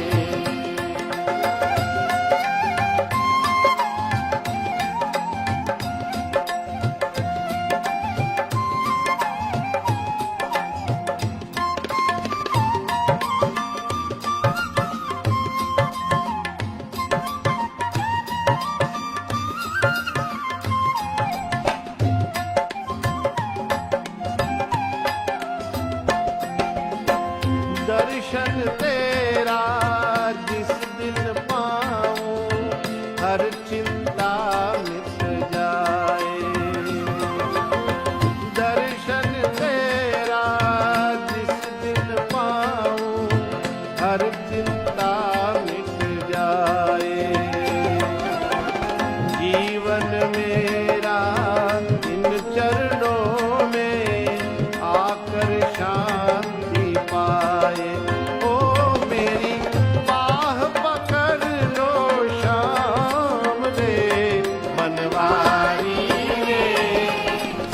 दर्शन तेरा जिस दिन पाऊं, हर चिंता मिट जाए। दर्शन तेरा जिस दिन पाऊं, हर चिंता मिट जाए। जीवन मेरा इन चरणों में आकर शांति पाए। ओ मेरी बाह पकड़ लो शाम रे, बनवारी रे,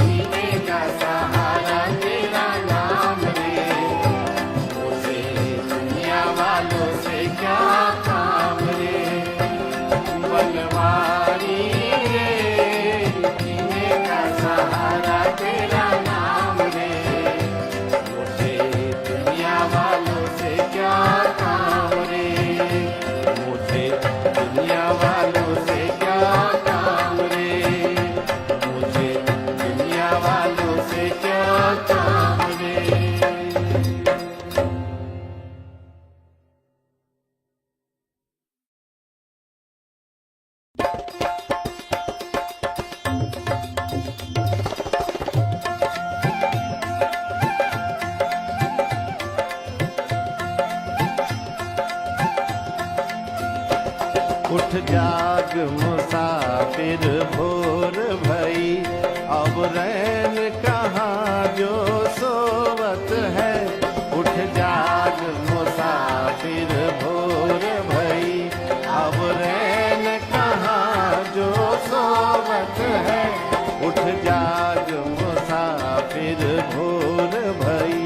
जीने का सहारा तेरा नाम रे। मुझे दुनिया वालों से क्या काम रे, बनवारी रे, जीने का सहारा तेरा नाम रे। मुझे दुनिया वालों से क्या काम रे, मुझे दुनिया वालों से क्या काम रे, मुझे दुनिया वालों से क्या काम रे। उठ जाग मुसाफिर भोर भई, अब रैन कहाँ जो सोवत है। उठ जाग मुसाफिर भोर भई, अब रैन कहाँ जो सोवत है। उठ जाग मुसाफिर भोर भई।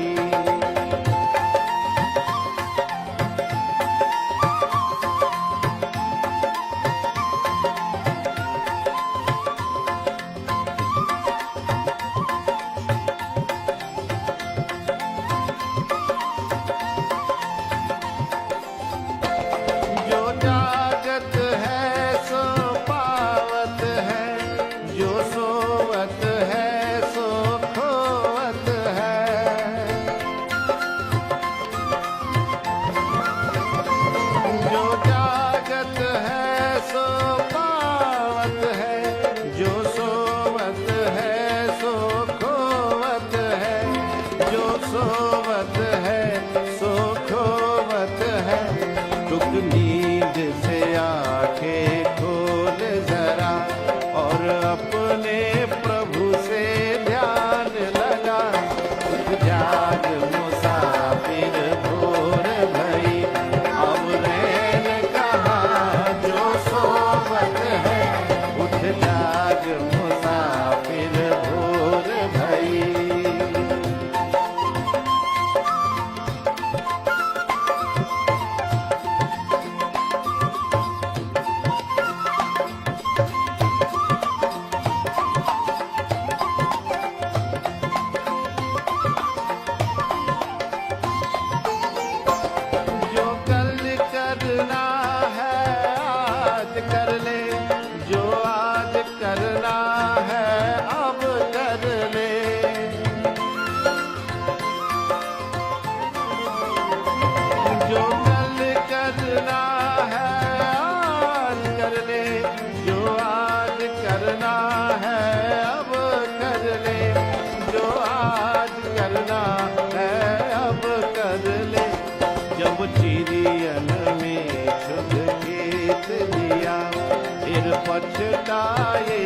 जो जागत है सो पावत है, जो सोवत है सो खोवत करना है अब कर ले। जब चिड़ियन में छुप खेत दिया फिर पछताए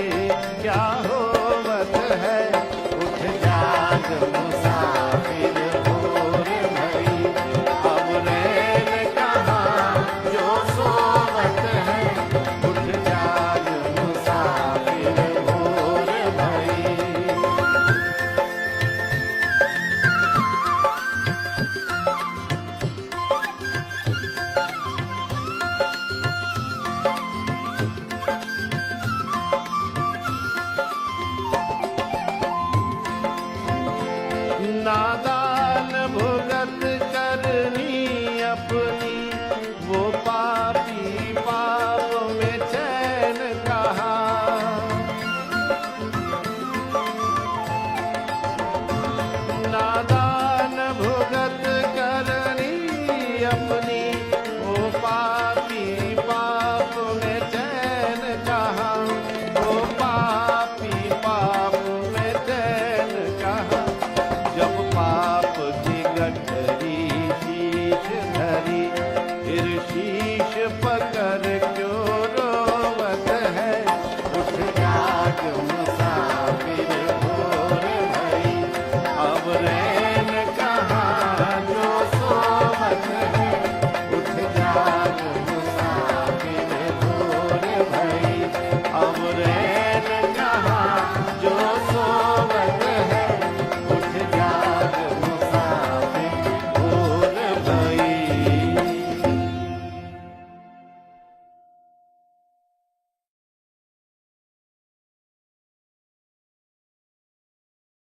क्या होवत है। उठ जाग मुसाफिर भोर भई, अब रैन कहाँ जो सोवत है। उठ जाग मुसाफिर भोर भई। नादा